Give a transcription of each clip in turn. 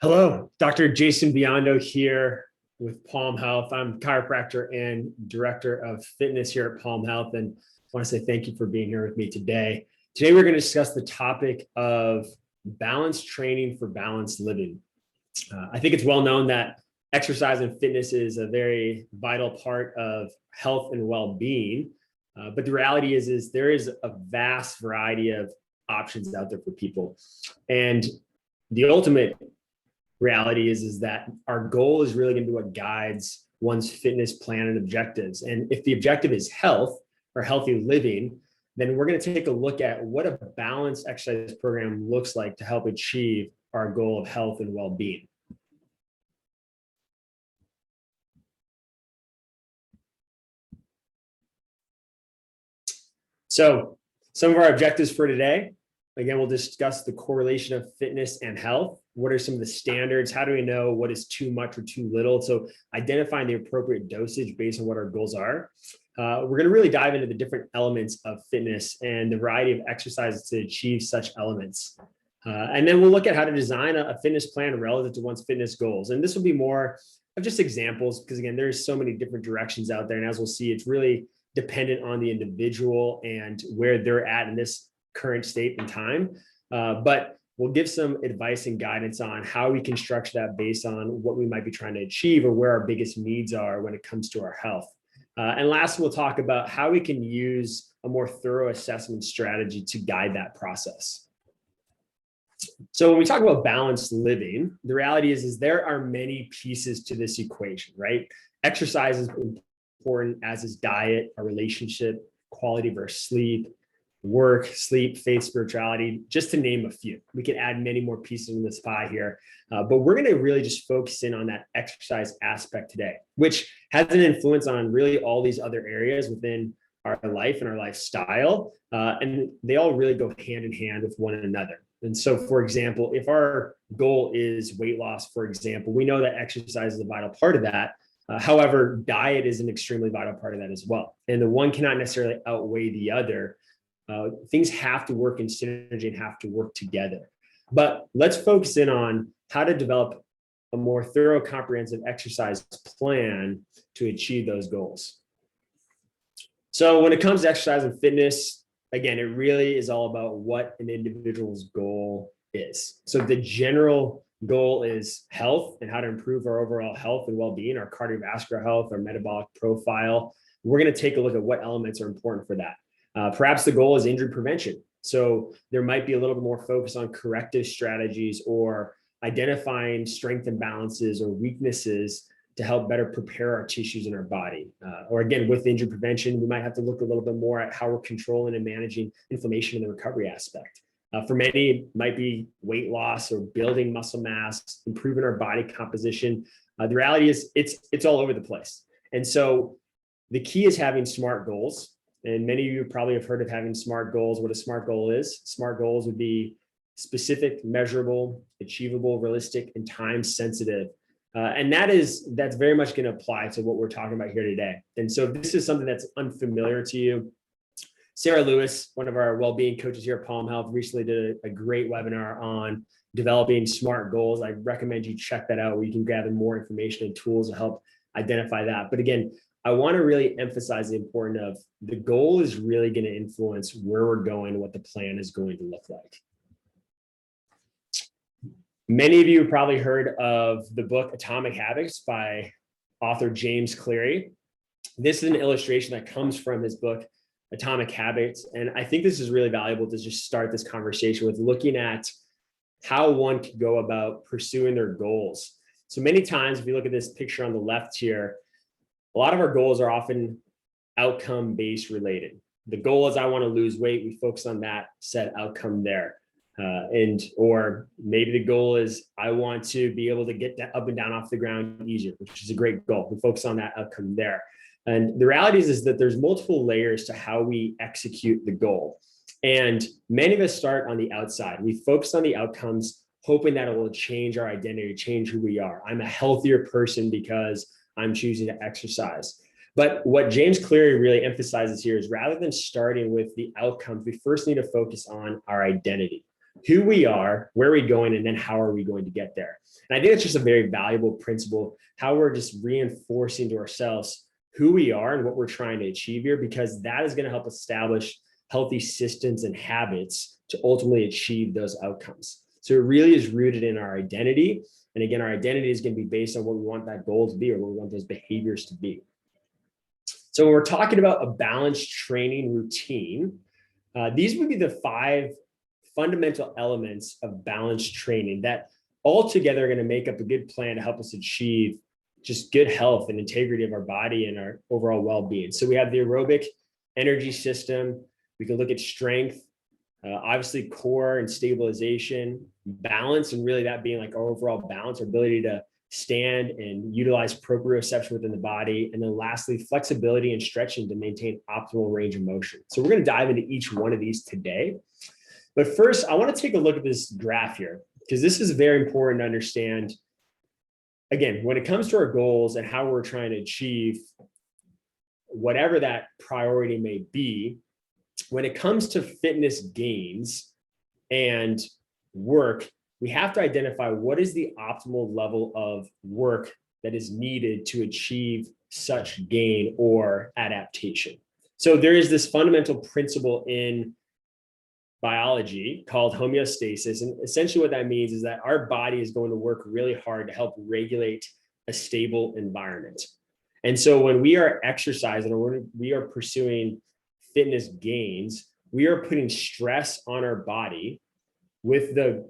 Hello, Dr. Jason Biondo here with Palm Health. I'm chiropractor and director of fitness here at Palm Health, and I want to say thank you for being here with me today. Today, we're going to discuss the topic of balanced training for balanced living. I think it's well known that exercise and fitness is a very vital part of health and well-being, but the reality is there is a vast variety of options out there for people, and the ultimate reality is that our goal is really going to be what guides one's fitness plan and objectives. And if the objective is health or healthy living, then we're going to take a look at what a balanced exercise program looks like to help achieve our goal of health and well-being. So some of our objectives for today, again, we'll discuss the correlation of fitness and health. What are some of the standards? How do we know what is too much or too little? So identifying the appropriate dosage based on what our goals are. We're going to really dive into the different elements of fitness and the variety of exercises to achieve such elements. And then we'll look at how to design a fitness plan relative to one's fitness goals. And this will be more of just examples because, again, there's so many different directions out there. And as we'll see, it's really dependent on the individual and where they're at in this current state and time. But we'll give some advice and guidance on how we can structure that based on what we might be trying to achieve or where our biggest needs are when it comes to our health. And last, we'll talk about how we can use a more thorough assessment strategy to guide that process. So when we talk about balanced living, the reality is there are many pieces to this equation, right? Exercise is important, as is diet, our relationship, quality of our sleep, work, sleep, faith, spirituality, just to name a few. We can add many more pieces in this pie here, but we're going to really just focus in on that exercise aspect today, which has an influence on really all these other areas within our life and our lifestyle, and they all really go hand in hand with one another. And so, for example, if our goal is weight loss, for example, we know that exercise is a vital part of that. However, diet is an extremely vital part of that as well. And the one cannot necessarily outweigh the other. Things have to work in synergy and have to work together. But let's focus in on how to develop a more thorough, comprehensive exercise plan to achieve those goals. So when it comes to exercise and fitness, again, it really is all about what an individual's goal is. So the general goal is health and how to improve our overall health and well-being, our cardiovascular health, our metabolic profile. We're going to take a look at what elements are important for that. Perhaps the goal is injury prevention. So there might be a little bit more focus on corrective strategies or identifying strength imbalances or weaknesses to help better prepare our tissues in our body. Or again, with injury prevention, we might have to look a little bit more at how we're controlling and managing inflammation in the recovery aspect. For many, it might be weight loss or building muscle mass, improving our body composition. The reality is it's all over the place. And so the key is having SMART goals. And many of you probably have heard of having SMART goals. What a SMART goal is. SMART goals would be specific, measurable, achievable, realistic, and time sensitive. And that's very much going to apply to what we're talking about here today. And so if this is something that's unfamiliar to you, Sarah Lewis, one of our well-being coaches here at Palm Health, recently did a great webinar on developing SMART goals. I recommend you check that out where you can gather more information and tools to help identify that. But again, I want to really emphasize the importance of the goal is really going to influence where we're going and what the plan is going to look like. Many of you have probably heard of the book Atomic Habits by author James Cleary. This is an illustration that comes from his book Atomic Habits. And I think this is really valuable to just start this conversation with looking at how one can go about pursuing their goals. So many times, if you look at this picture on the left here, a lot of our goals are often outcome-based related. The goal is I want to lose weight. We focus on that set outcome there. Or maybe the goal is I want to be able to get up and down off the ground easier, which is a great goal. We focus on that outcome there. And the reality is that there's multiple layers to how we execute the goal. And many of us start on the outside. We focus on the outcomes, hoping that it will change our identity, change who we are. I'm a healthier person because I'm choosing to exercise. But what James Cleary really emphasizes here is rather than starting with the outcomes, we first need to focus on our identity. who we are, where are we going, and then how are we going to get there. And I think it's just a very valuable principle, how we're just reinforcing to ourselves who we are and what we're trying to achieve here, because that is going to help establish healthy systems and habits to ultimately achieve those outcomes. So it really is rooted in our identity. And again, our identity is going to be based on what we want that goal to be, or what we want those behaviors to be. So when we're talking about a balanced training routine, these would be the 5 fundamental elements of balanced training that all together are going to make up a good plan to help us achieve just good health and integrity of our body and our overall well-being. So we have the aerobic energy system. We can look at strength, obviously core and stabilization, balance, and really that being like our overall balance, our ability to stand and utilize proprioception within the body. And then lastly, flexibility and stretching to maintain optimal range of motion. So we're going to dive into each one of these today. But first, I want to take a look at this graph here, because this is very important to understand. Again, when it comes to our goals and how we're trying to achieve whatever that priority may be, when it comes to fitness gains and work, we have to identify what is the optimal level of work that is needed to achieve such gain or adaptation. So there is this fundamental principle in biology called homeostasis. And essentially what that means is that our body is going to work really hard to help regulate a stable environment. And so when we are exercising or when we are pursuing fitness gains, we are putting stress on our body with the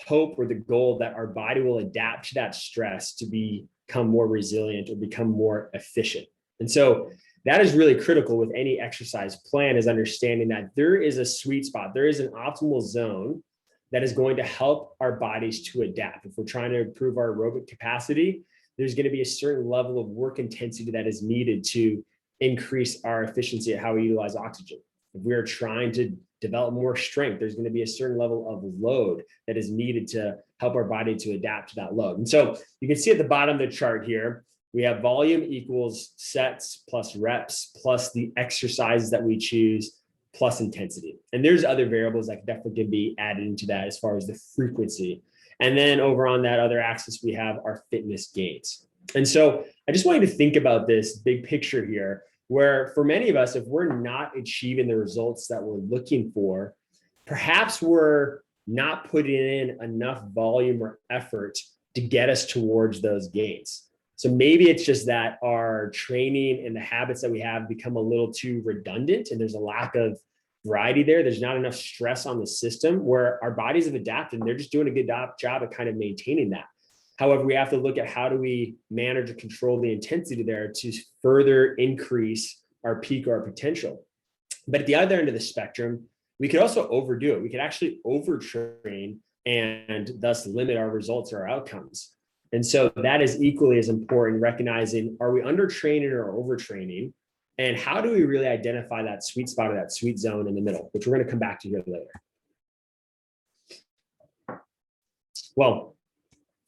hope or the goal that our body will adapt to that stress to become more resilient or become more efficient. And so that is really critical with any exercise plan, is understanding that there is a sweet spot. There is an optimal zone that is going to help our bodies to adapt. If we're trying to improve our aerobic capacity, there's going to be a certain level of work intensity that is needed to increase our efficiency at how we utilize oxygen. If we are trying to develop more strength, there's going to be a certain level of load that is needed to help our body to adapt to that load. And so you can see at the bottom of the chart here, we have volume equals sets plus reps plus the exercises that we choose plus intensity. And there's other variables that definitely can be added into that as far as the frequency. And then over on that other axis, we have our fitness gains. And so I just want you to think about this big picture here, where for many of us, if we're not achieving the results that we're looking for, perhaps we're not putting in enough volume or effort to get us towards those gains. So maybe it's just that our training and the habits that we have become a little too redundant, and there's a lack of variety there. There's not enough stress on the system where our bodies have adapted and they're just doing a good job at kind of maintaining that. However, we have to look at how do we manage or control the intensity there to further increase our peak or our potential. But at the other end of the spectrum, we could also overdo it. We could actually overtrain and thus limit our results or our outcomes. And so that is equally as important, recognizing, are we undertraining or overtraining? And how do we really identify that sweet spot or that sweet zone in the middle, which we're going to come back to here later. Well,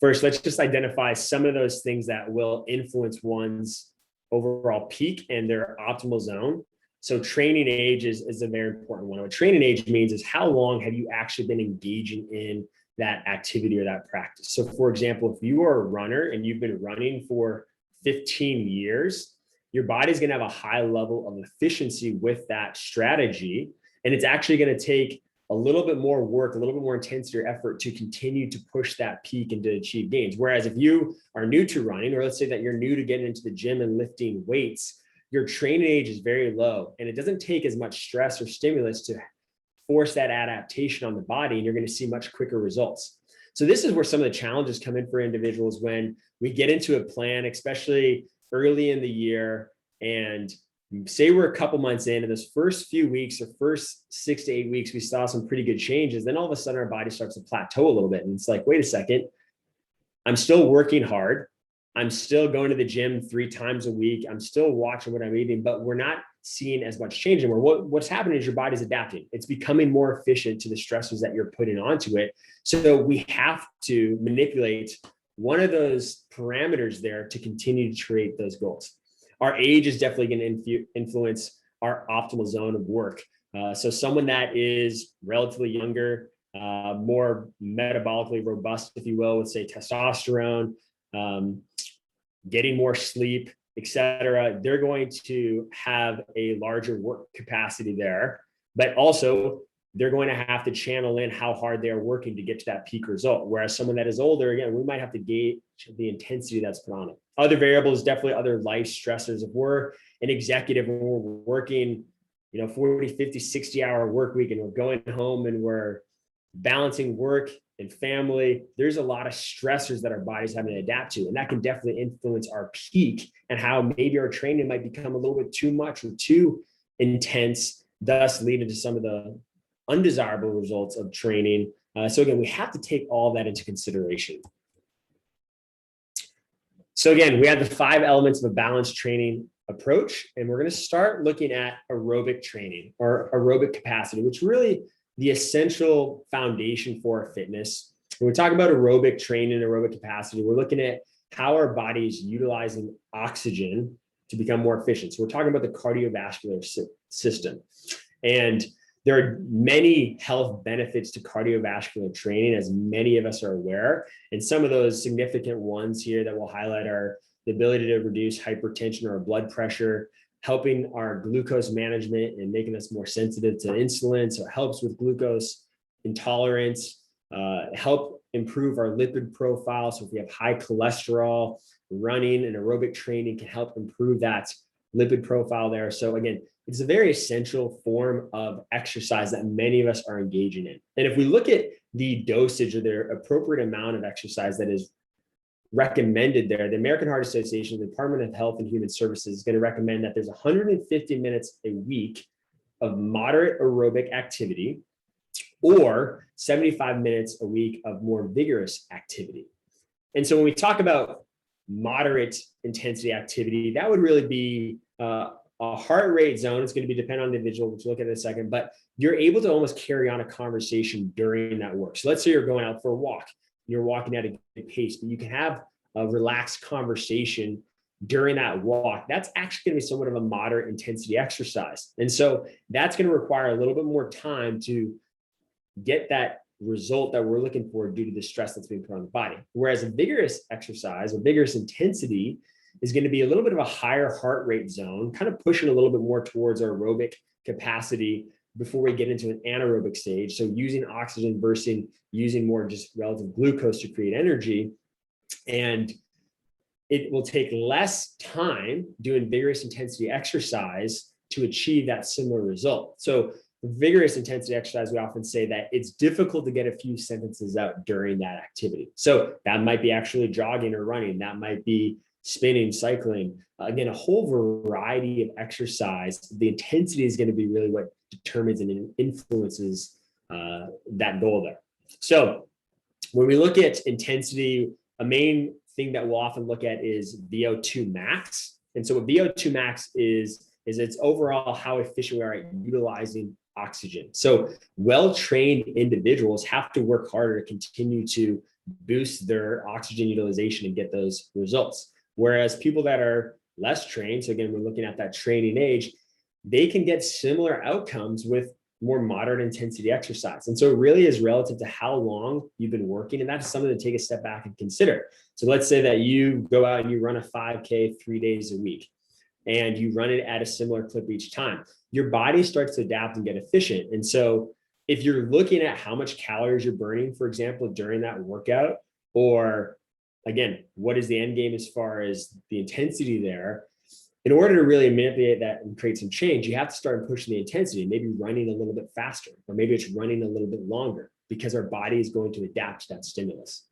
first, let's just identify some of those things that will influence one's overall peak and their optimal zone. So training age is a very important one. What training age means is how long have you actually been engaging in that activity or that practice. So for example, if you are a runner and you've been running for 15 years, your body's going to have a high level of efficiency with that strategy. And it's actually going to take a little bit more work, a little bit more intensity or effort to continue to push that peak and to achieve gains. Whereas if you are new to running, or let's say that you're new to getting into the gym and lifting weights, your training age is very low and it doesn't take as much stress or stimulus to force that adaptation on the body, and you're going to see much quicker results. So this is where some of the challenges come in for individuals when we get into a plan, especially early in the year, and say we're a couple months in, and those first few weeks or first 6 to 8 weeks, we saw some pretty good changes. Then all of a sudden our body starts to plateau a little bit. And it's like, wait a second, I'm still working hard. I'm still going to the gym 3 times a week. I'm still watching what I'm eating, but we're not seeing as much change anymore. What's happening is your body's adapting. It's becoming more efficient to the stressors that you're putting onto it. So we have to manipulate one of those parameters there to continue to create those goals. Our age is definitely going to influence our optimal zone of work. So someone that is relatively younger, more metabolically robust, if you will, with say testosterone, getting more sleep, etc. They're going to have a larger work capacity there, but also they're going to have to channel in how hard they're working to get to that peak result. Whereas someone that is older, again, we might have to gauge the intensity that's put on it. Other variables, definitely other life stressors. If we're an executive and we're working, 40, 50, 60-hour work week, and we're going home and we're balancing work and family, there's a lot of stressors that our body's having to adapt to. And that can definitely influence our peak and how maybe our training might become a little bit too much or too intense, thus leading to some of the undesirable results of training. So again, we have to take all that into consideration. So again, we have the 5 elements of a balanced training approach, and we're going to start looking at aerobic training or aerobic capacity, which really the essential foundation for fitness. When we talk about aerobic training, aerobic capacity, we're looking at how our body is utilizing oxygen to become more efficient. So we're talking about the cardiovascular system. And there are many health benefits to cardiovascular training, as many of us are aware. And some of those significant ones here that we'll highlight are the ability to reduce hypertension or blood pressure, helping our glucose management and making us more sensitive to insulin. So it helps with glucose intolerance, help improve our lipid profile. So if we have high cholesterol, running and aerobic training can help improve that lipid profile there. So again, it's a very essential form of exercise that many of us are engaging in. And if we look at the dosage or the appropriate amount of exercise that is recommended there, the American Heart Association, the Department of Health and Human Services is going to recommend that there's 150 minutes a week of moderate aerobic activity or 75 minutes a week of more vigorous activity. And so when we talk about moderate intensity activity, that would really be a heart rate zone. It's going to be dependent on the individual, which we'll look at in a second, but you're able to almost carry on a conversation during that work. So let's say you're going out for a walk, you're walking at a good pace, but you can have a relaxed conversation during that walk. That's actually going to be somewhat of a moderate intensity exercise. And so that's going to require a little bit more time to get that result that we're looking for due to the stress that's being put on the body. Whereas a vigorous exercise or vigorous intensity is going to be a little bit of a higher heart rate zone, kind of pushing a little bit more towards our aerobic capacity before we get into an anaerobic stage. So using oxygen versus using more just relative glucose to create energy. And it will take less time doing vigorous intensity exercise to achieve that similar result. So vigorous intensity exercise, we often say that it's difficult to get a few sentences out during that activity. So that might be actually jogging or running. That might be spinning, cycling. Again, a whole variety of exercise. The intensity is going to be really what determines and influences that goal there. So when we look at intensity, a main thing that we'll often look at is Vo2 Max. And so what Vo2 Max is it's overall how efficient we are at utilizing oxygen. So well-trained individuals have to work harder to continue to boost their oxygen utilization and get those results. Whereas people that are less trained, so again, we're looking at that training age, they can get similar outcomes with more moderate intensity exercise. And so it really is relative to how long you've been working. And that's something to take a step back and consider. So let's say that you go out and you run a 5K 3 days a week and you run it at a similar clip each time. Your body starts to adapt and get efficient. And so if you're looking at how much calories you're burning, for example, during that workout, or again, what is the end game as far as the intensity there? In order to really manipulate that and create some change, you have to start pushing the intensity, maybe running a little bit faster, or maybe it's running a little bit longer because our body is going to adapt to that stimulus.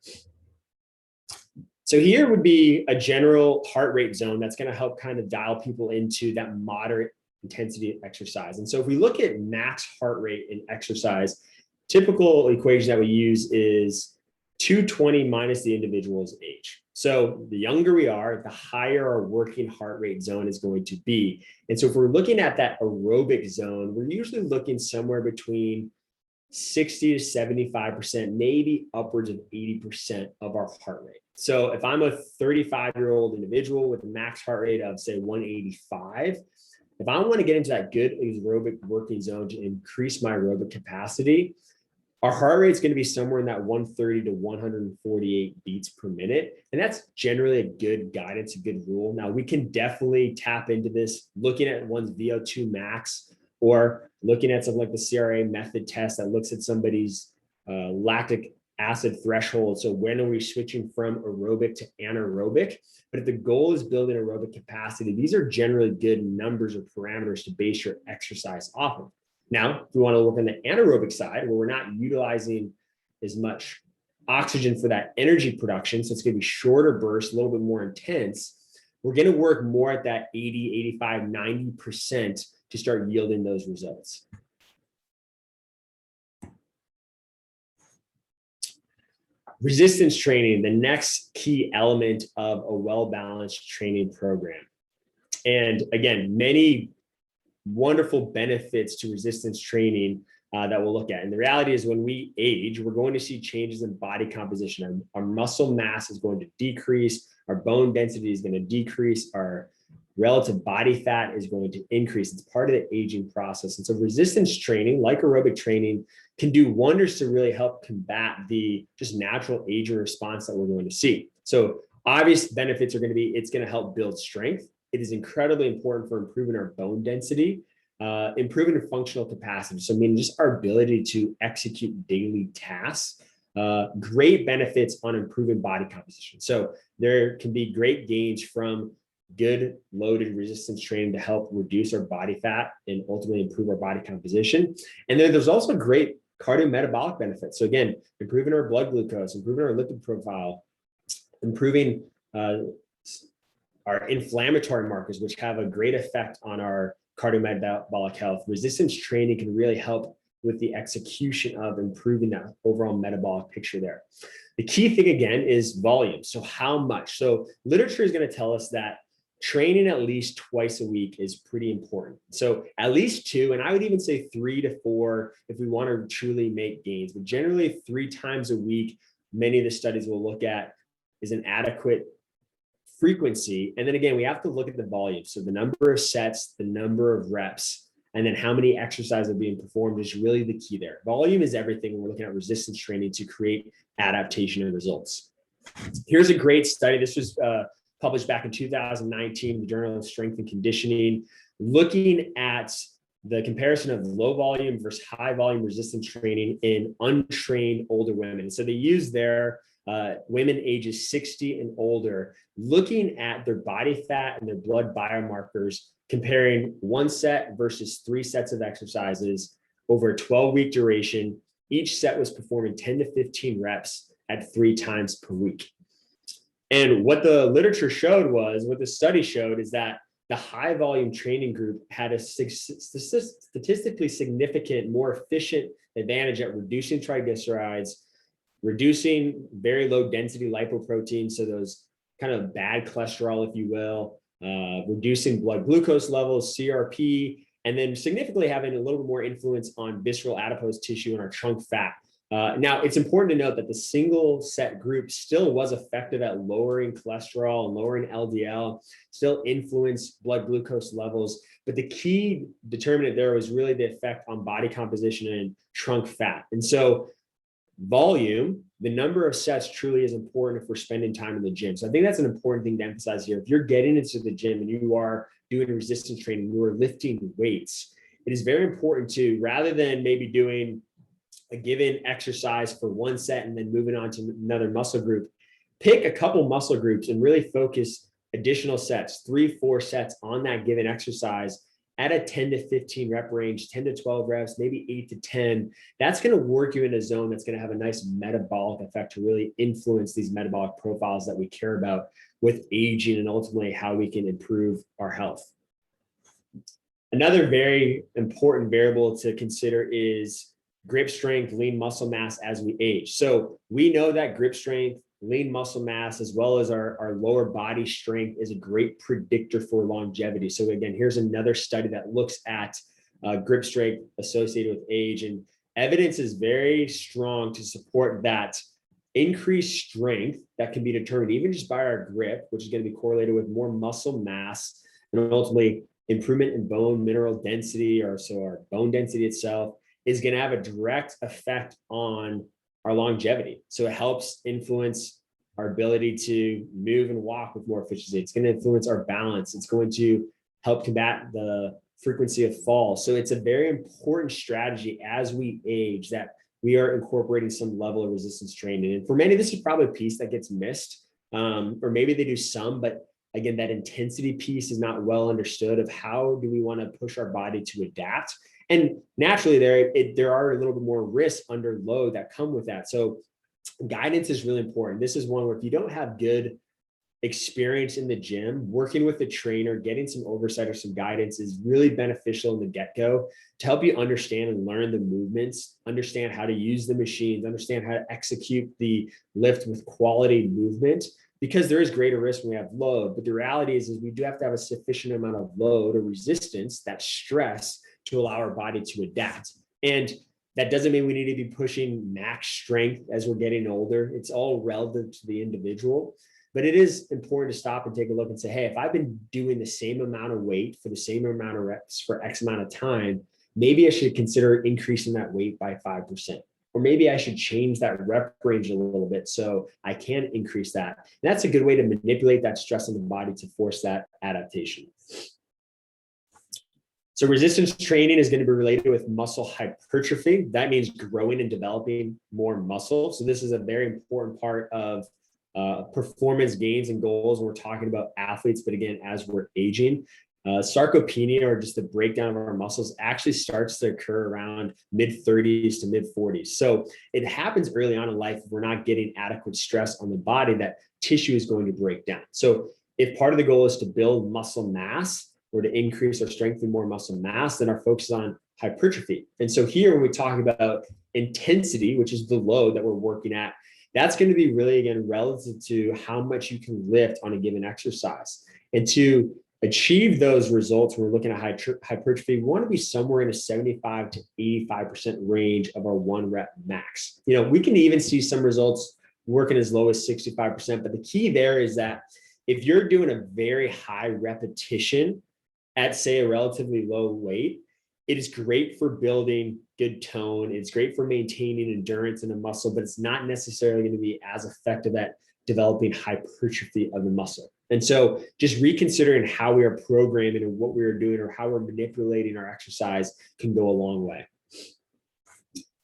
So here would be a general heart rate zone that's going to help kind of dial people into that moderate intensity exercise. And so if we look at max heart rate in exercise, typical equation that we use is 220 minus the individual's age. So the younger we are, the higher our working heart rate zone is going to be. And so if we're looking at that aerobic zone, we're usually looking somewhere between 60 to 75%, maybe upwards of 80% of our heart rate. So if I'm a 35-year-old individual with a max heart rate of say 185, if I want to get into that good aerobic working zone to increase my aerobic capacity, Our heart rate is going to be somewhere in that 130 to 148 beats per minute. And that's generally a good guidance, a good rule. Now, we can definitely tap into this looking at one's Vo2 Max or looking at something like the CRA method test that looks at somebody's lactic acid threshold. So when are we switching from aerobic to anaerobic? But if the goal is building aerobic capacity, these are generally good numbers or parameters to base your exercise off of. Now, if we want to look on the anaerobic side, where we're not utilizing as much oxygen for that energy production, so it's going to be shorter bursts, a little bit more intense, we're going to work more at that 80, 85, 90% to start yielding those results. Resistance training, the next key element of a well-balanced training program. And again, many wonderful benefits to resistance training that we'll look at. And the reality is when we age, we're going to see changes in body composition. Our muscle mass is going to decrease, our bone density is going to decrease, our relative body fat is going to increase. It's part of the aging process. And so resistance training, like aerobic training, can do wonders to really help combat the just natural aging response that we're going to see. So obvious benefits are going to be, it's going to help build strength. It is incredibly important for improving our bone density, improving functional capacity. So I mean, just our ability to execute daily tasks, great benefits on improving body composition. So there can be great gains from good loaded resistance training to help reduce our body fat and ultimately improve our body composition. And then there's also great cardiometabolic benefits. So again, improving our blood glucose, improving our lipid profile, improving our inflammatory markers, which have a great effect on our cardiometabolic health. Resistance training can really help with the execution of improving that overall metabolic picture there. The key thing again is volume. So how much? So literature is going to tell us that training at least twice a week is pretty important. So at least 2, and I would even say 3 to 4 if we want to truly make gains, but generally 3 times a week, many of the studies we'll look at is an adequate frequency. And then again, we have to look at the volume. So the number of sets, the number of reps, and then how many exercises are being performed is really the key there. Volume is everything when we're looking at resistance training to create adaptation and results. Here's a great study. This was published back in 2019, the Journal of Strength and Conditioning, looking at the comparison of low volume versus high volume resistance training in untrained older women. So they used their women ages 60 and older, looking at their body fat and their blood biomarkers, comparing 1 set versus 3 sets of exercises over a 12-week duration. Each set was performing 10 to 15 reps at 3 times per week. And what the literature showed was, what the study showed is that the high volume training group had a statistically significant, more efficient advantage at reducing triglycerides, reducing very low density lipoproteins, so those kind of bad cholesterol, if you will, reducing blood glucose levels, CRP, and then significantly having a little bit more influence on visceral adipose tissue and our trunk fat. Now, it's important to note that the single set group still was effective at lowering cholesterol and lowering LDL, still influenced blood glucose levels. But the key determinant there was really the effect on body composition and trunk fat. And so volume, the number of sets truly is important if we're spending time in the gym. So I think that's an important thing to emphasize here. If you're getting into the gym and you are doing resistance training, you are lifting weights, it is very important to, rather than maybe doing a given exercise for 1 set and then moving on to another muscle group, pick a couple muscle groups and really focus additional sets, 3, 4 sets on that given exercise at a 10 to 15 rep range, 10 to 12 reps, maybe 8 to 10. That's going to work you in a zone that's going to have a nice metabolic effect to really influence these metabolic profiles that we care about with aging and ultimately how we can improve our health. Another very important variable to consider is grip strength, lean muscle mass as we age. So we know that grip strength, lean muscle mass, as well as our lower body strength is a great predictor for longevity. So again, here's another study that looks at grip strength associated with age, and evidence is very strong to support that increased strength that can be determined even just by our grip, which is going to be correlated with more muscle mass and ultimately improvement in bone mineral density, or so our bone density itself, is going to have a direct effect on our longevity. So it helps influence our ability to move and walk with more efficiency. It's going to influence our balance. It's going to help combat the frequency of falls. So it's a very important strategy as we age that we are incorporating some level of resistance training. And for many, this is probably a piece that gets missed, or maybe they do some, but again, that intensity piece is not well understood of how do we want to push our body to adapt. And naturally there are a little bit more risks under load that come with that. So guidance is really important. This is one where if you don't have good experience in the gym, working with a trainer, getting some oversight or some guidance is really beneficial in the get-go to help you understand and learn the movements, understand how to use the machines, understand how to execute the lift with quality movement, because there is greater risk when we have load. But the reality is we do have to have a sufficient amount of load or resistance, that stress, to allow our body to adapt. And that doesn't mean we need to be pushing max strength as we're getting older. It's all relative to the individual. But it is important to stop and take a look and say, hey, if I've been doing the same amount of weight for the same amount of reps for X amount of time, maybe I should consider increasing that weight by 5%. Or maybe I should change that rep range a little bit so I can increase that. And that's a good way to manipulate that stress on the body to force that adaptation. So resistance training is going to be related with muscle hypertrophy. That means growing and developing more muscle. So this is a very important part of performance gains and goals when we're talking about athletes, but again, as we're aging, sarcopenia, or just the breakdown of our muscles, actually starts to occur around mid-30s to mid-40s. So it happens early on in life if we're not getting adequate stress on the body, that tissue is going to break down. So if part of the goal is to build muscle mass or to increase our strength and more muscle mass, then our focus is on hypertrophy. And so here, when we talk about intensity, which is the load that we're working at, that's going to be really, again, relative to how much you can lift on a given exercise. And to achieve those results, when we're looking at hypertrophy, we want to be somewhere in a 75 to 85% range of our 1 rep max. You know, we can even see some results working as low as 65%. But the key there is that if you're doing a very high repetition at, say, a relatively low weight, it is great for building good tone. It's great for maintaining endurance in a muscle, but it's not necessarily going to be as effective at developing hypertrophy of the muscle. And so just reconsidering how we are programming and what we are doing or how we're manipulating our exercise can go a long way.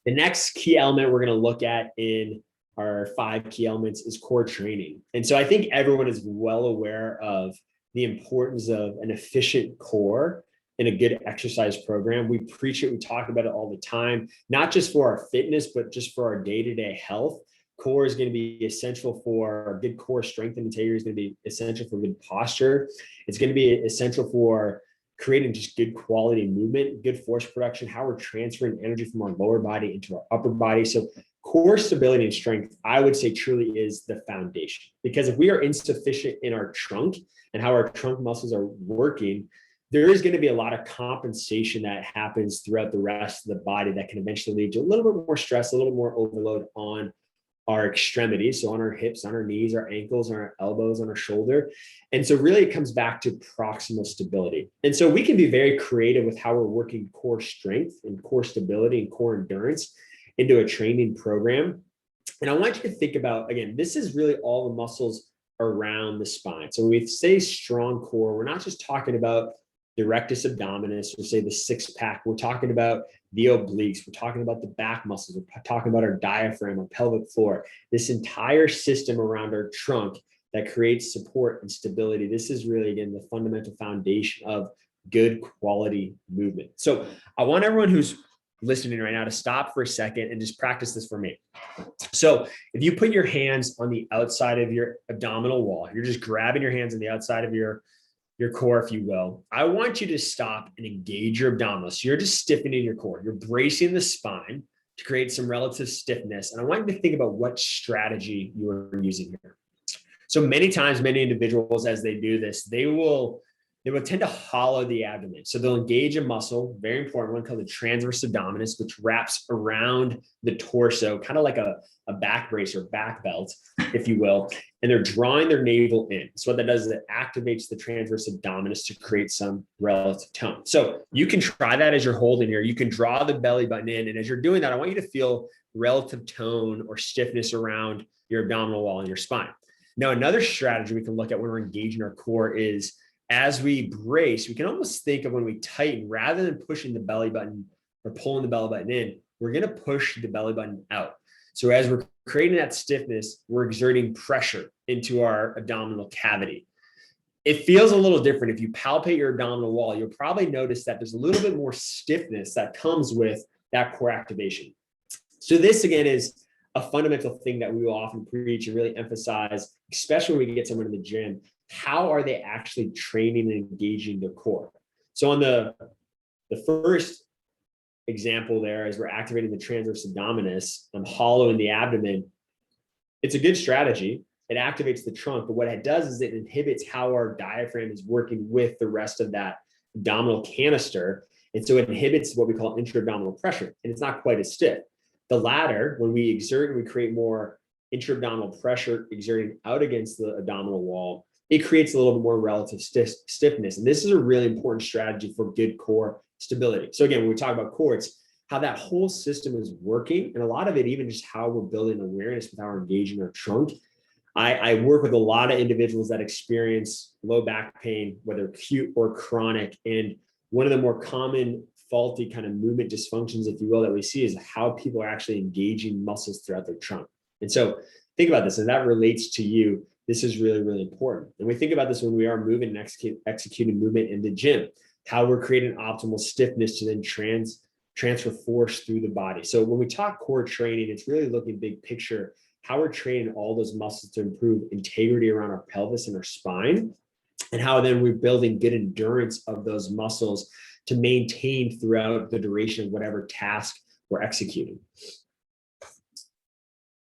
The next key element we're going to look at in our 5 key elements is core training. And so I think everyone is well aware of the importance of an efficient core in a good exercise program. We preach it, we talk about it all the time, not just for our fitness, but just for our day-to-day health. Core is going to be essential for good core strength and integrity, is going to be essential for good posture. It's going to be essential for creating just good quality movement, good force production, how we're transferring energy from our lower body into our upper body. So core stability and strength, I would say, truly is the foundation. Because if we are insufficient in our trunk and how our trunk muscles are working, there is going to be a lot of compensation that happens throughout the rest of the body that can eventually lead to a little bit more stress, a little more overload on our extremities. So on our hips, on our knees, our ankles, on our elbows, on our shoulder. And so really it comes back to proximal stability. And so we can be very creative with how we're working core strength and core stability and core endurance into a training program. And I want you to think about, again, this is really all the muscles around the spine. So when we say strong core, we're not just talking about the rectus abdominis, or say the 6-pack. We're talking about the obliques. We're talking about the back muscles. We're talking about our diaphragm, our pelvic floor, this entire system around our trunk that creates support and stability. This is really, again, the fundamental foundation of good quality movement. So I want everyone who's listening right now to stop for a second and just practice this for me. So if you put your hands on the outside of your abdominal wall, you're just grabbing your hands on the outside of your core, if you will, I want you to stop and engage your abdominals. So you're just stiffening your core. You're bracing the spine to create some relative stiffness. And I want you to think about what strategy you are using here. So many times, many individuals, as they do this, they will they will tend to hollow the abdomen. So they'll engage a muscle, very important one called the transverse abdominis, which wraps around the torso, kind of like a back brace or back belt, if you will. And they're drawing their navel in. So what that does is it activates the transverse abdominis to create some relative tone. So you can try that as you're holding here. You can draw the belly button in. And as you're doing that, I want you to feel relative tone or stiffness around your abdominal wall and your spine. Now, another strategy we can look at when we're engaging our core is as we brace, we can almost think of when we tighten, rather than pushing the belly button or pulling the belly button in, we're going to push the belly button out. So as we're creating that stiffness, we're exerting pressure into our abdominal cavity. It feels a little different. If you palpate your abdominal wall, you'll probably notice that there's a little bit more stiffness that comes with that core activation. So this, again, is a fundamental thing that we will often preach and really emphasize, especially when we get someone in the gym. How are they actually training and engaging their core? So on the first example there, as we're activating the transverse abdominis and hollowing the abdomen, it's a good strategy. It activates the trunk, but what it does is it inhibits how our diaphragm is working with the rest of that abdominal canister. And so it inhibits what we call intra-abdominal pressure, and it's not quite as stiff. The latter, when we exert and we create more intra-abdominal pressure exerting out against the abdominal wall, it creates a little bit more relative stiffness. And this is a really important strategy for good core stability. So again, when we talk about core, it's how that whole system is working. And a lot of it, even just how we're building awareness with how we're engaging our trunk. I work with a lot of individuals that experience low back pain, whether acute or chronic. And one of the more common faulty kind of movement dysfunctions, if you will, that we see is how people are actually engaging muscles throughout their trunk. And so think about this, and that relates to you. This is really, really important. And we think about this when we are moving and executing movement in the gym, how we're creating optimal stiffness to then transfer force through the body. So when we talk core training, it's really looking big picture, how we're training all those muscles to improve integrity around our pelvis and our spine, and how then we're building good endurance of those muscles to maintain throughout the duration of whatever task we're executing.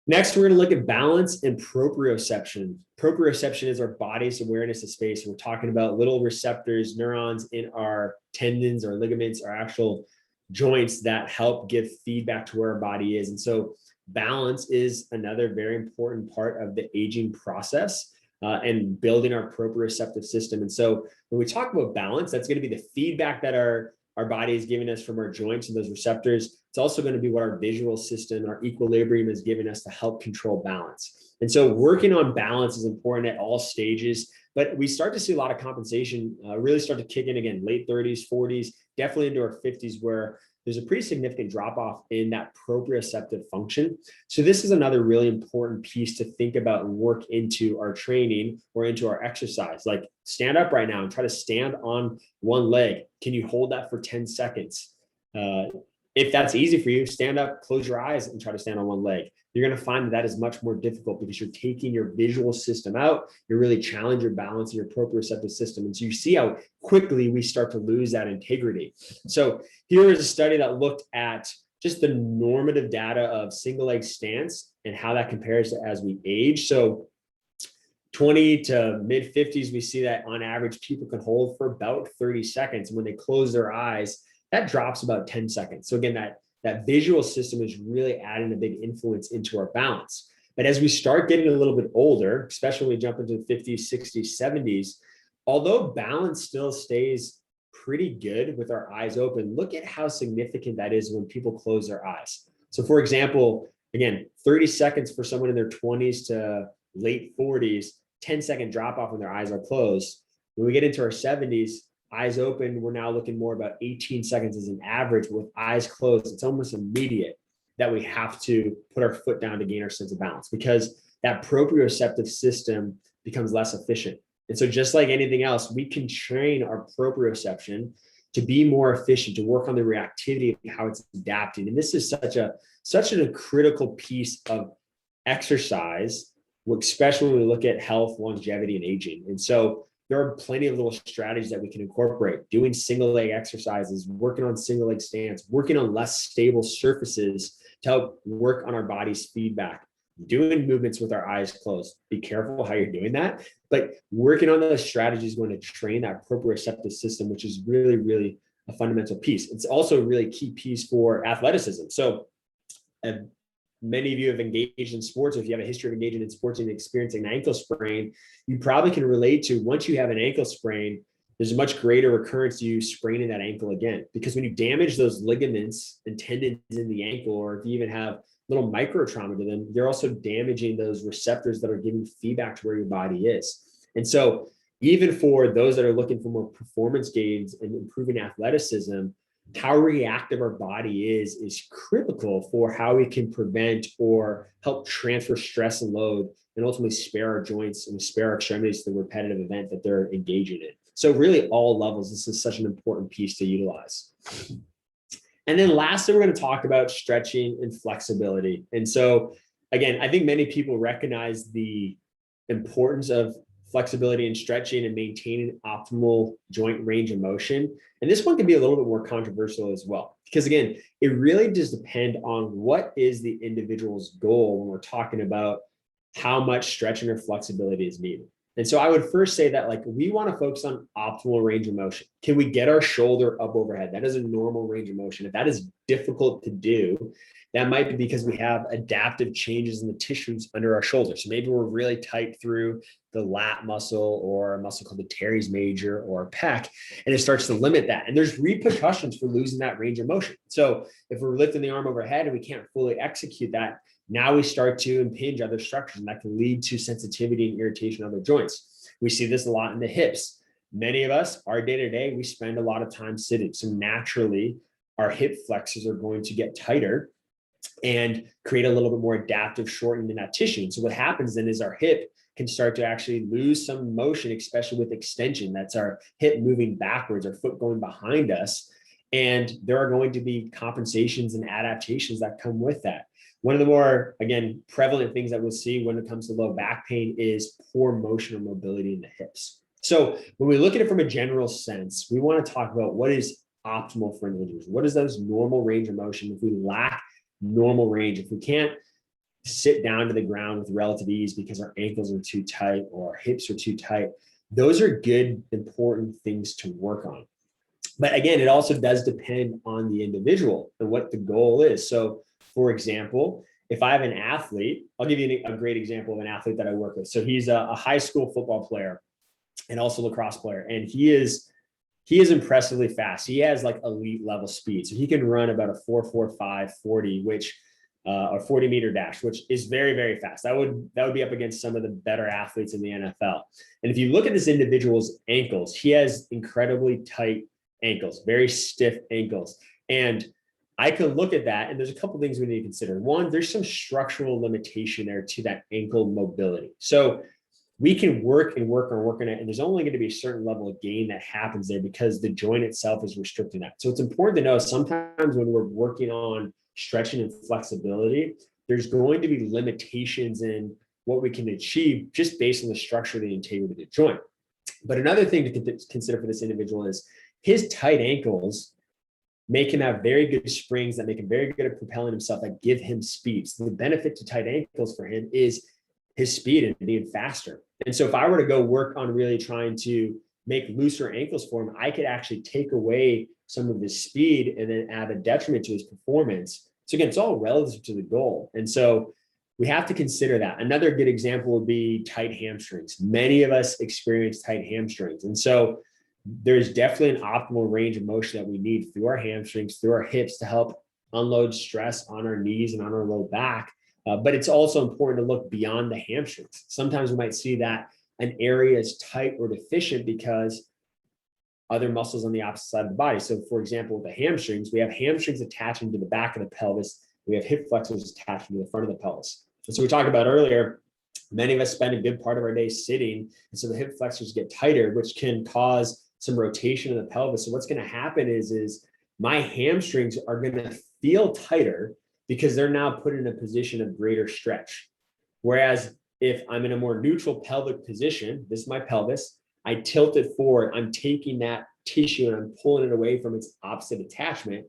Next, we're going to look at balance and proprioception. Proprioception is our body's awareness of space. We're talking about little receptors, neurons in our tendons, our ligaments, our actual joints that help give feedback to where our body is. And so balance is another very important part of the aging process and building our proprioceptive system. And so when we talk about balance, that's going to be the feedback that our body is giving us from our joints and those receptors. It's also going to be what our visual system, our equilibrium is giving us to help control balance. And so working on balance is important at all stages, but we start to see a lot of compensation really start to kick in again, late 30s, 40s, definitely into our 50s, where there's a pretty significant drop off in that proprioceptive function. So this is another really important piece to think about and work into our training or into our exercise. Like stand up right now and try to stand on one leg. Can you hold that for 10 seconds? If that's easy for you, stand up, close your eyes and try to stand on one leg. You're going to find that that is much more difficult because you're taking your visual system out. You're really challenging your balance and your proprioceptive system. And so you see how quickly we start to lose that integrity. So here is a study that looked at just the normative data of single leg stance and how that compares to as we age. So 20 to mid 50s, we see that on average, people can hold for about 30 seconds. And when they close their eyes, that drops about 10 seconds. So again, that visual system is really adding a big influence into our balance. But as we start getting a little bit older, especially when we jump into the 50s, 60s, 70s, although balance still stays pretty good with our eyes open, look at how significant that is when people close their eyes. So for example, again, 30 seconds for someone in their 20s to late 40s, 10-second drop off when their eyes are closed. When we get into our 70s, eyes open, we're now looking more about 18 seconds as an average. With eyes closed, it's almost immediate that we have to put our foot down to gain our sense of balance because that proprioceptive system becomes less efficient. And so just like anything else, we can train our proprioception to be more efficient, to work on the reactivity of how it's adapting. And this is such a critical piece of exercise, especially when we look at health, longevity, and aging. And so there are plenty of little strategies that we can incorporate, doing single leg exercises, working on single leg stance, working on less stable surfaces to help work on our body's feedback, doing movements with our eyes closed. Be careful how you're doing that, but working on those strategies is going to train that proprioceptive system, which is really, really a fundamental piece. It's also a really key piece for athleticism. So many of you have engaged in sports, or if you have a history of engaging in sports and experiencing an ankle sprain, you probably can relate to, once you have an ankle sprain, there's a much greater recurrence to you spraining that ankle again. Because when you damage those ligaments and tendons in the ankle, or if you even have little micro trauma to them, you're also damaging those receptors that are giving feedback to where your body is. And so even for those that are looking for more performance gains and improving athleticism, how reactive our body is critical for how we can prevent or help transfer stress and load, and ultimately spare our joints and spare our extremities to the repetitive event that they're engaging in. So really all levels, this is such an important piece to utilize. And then lastly, we're going to talk about stretching and flexibility. And so again, I think many people recognize the importance of flexibility and stretching and maintaining optimal joint range of motion. And this one can be a little bit more controversial as well, because again, it really does depend on what is the individual's goal when we're talking about how much stretching or flexibility is needed. And so I would first say that, like, we want to focus on optimal range of motion. Can we get our shoulder up overhead? That is a normal range of motion. If that is difficult to do, that might be because we have adaptive changes in the tissues under our shoulder. So maybe we're really tight through the lat muscle, or a muscle called the teres major or pec, and it starts to limit that. And there's repercussions for losing that range of motion. So if we're lifting the arm overhead and we can't fully execute that, now we start to impinge other structures, and that can lead to sensitivity and irritation of other joints. We see this a lot in the hips. Many of us, our day-to-day, we spend a lot of time sitting. So naturally, our hip flexors are going to get tighter and create a little bit more adaptive shortening in that tissue. And so what happens then is our hip can start to actually lose some motion, especially with extension. That's our hip moving backwards, our foot going behind us. And there are going to be compensations and adaptations that come with that. One of the more, again, prevalent things that we'll see when it comes to low back pain is poor motion or mobility in the hips. So when we look at it from a general sense, we want to talk about what is optimal for individuals. What is those normal range of motion? If we lack normal range, if we can't sit down to the ground with relative ease because our ankles are too tight or our hips are too tight, those are good, important things to work on. But again, it also does depend on the individual and what the goal is. So for example, if I have an athlete, I'll give you a great example of an athlete that I work with. So he's a high school football player and also lacrosse player. And he is impressively fast. He has like elite level speed. So he can run about a 4.45 40, which a 40-meter dash, which is very, very fast. That would be up against some of the better athletes in the NFL. And if you look at this individual's ankles, he has incredibly tight ankles, very stiff ankles. And I could look at that, and there's a couple things we need to consider. One, there's some structural limitation there to that ankle mobility. So we can work on it, and there's only going to be a certain level of gain that happens there because the joint itself is restricting that. So it's important to know sometimes when we're working on stretching and flexibility, there's going to be limitations in what we can achieve just based on the structure of the integrity of the joint. But another thing to consider for this individual is his tight ankles make him have very good springs that make him very good at propelling himself, that give him speed. So the benefit to tight ankles for him is his speed and being faster. And so if I were to go work on really trying to make looser ankles for him, I could actually take away some of his speed and then add a detriment to his performance. So again, it's all relative to the goal. And so we have to consider that. Another good example would be tight hamstrings. Many of us experience tight hamstrings. And so there's definitely an optimal range of motion that we need through our hamstrings, through our hips, to help unload stress on our knees and on our low back. But it's also important to look beyond the hamstrings. Sometimes we might see that an area is tight or deficient because other muscles on the opposite side of the body. So for example, with the hamstrings, we have hamstrings attaching to the back of the pelvis. We have hip flexors attaching to the front of the pelvis. And so we talked about earlier, many of us spend a good part of our day sitting. And so the hip flexors get tighter, which can cause some rotation in the pelvis. So what's going to happen is my hamstrings are going to feel tighter because they're now put in a position of greater stretch. Whereas if I'm in a more neutral pelvic position, this is my pelvis, I tilt it forward, I'm taking that tissue and I'm pulling it away from its opposite attachment.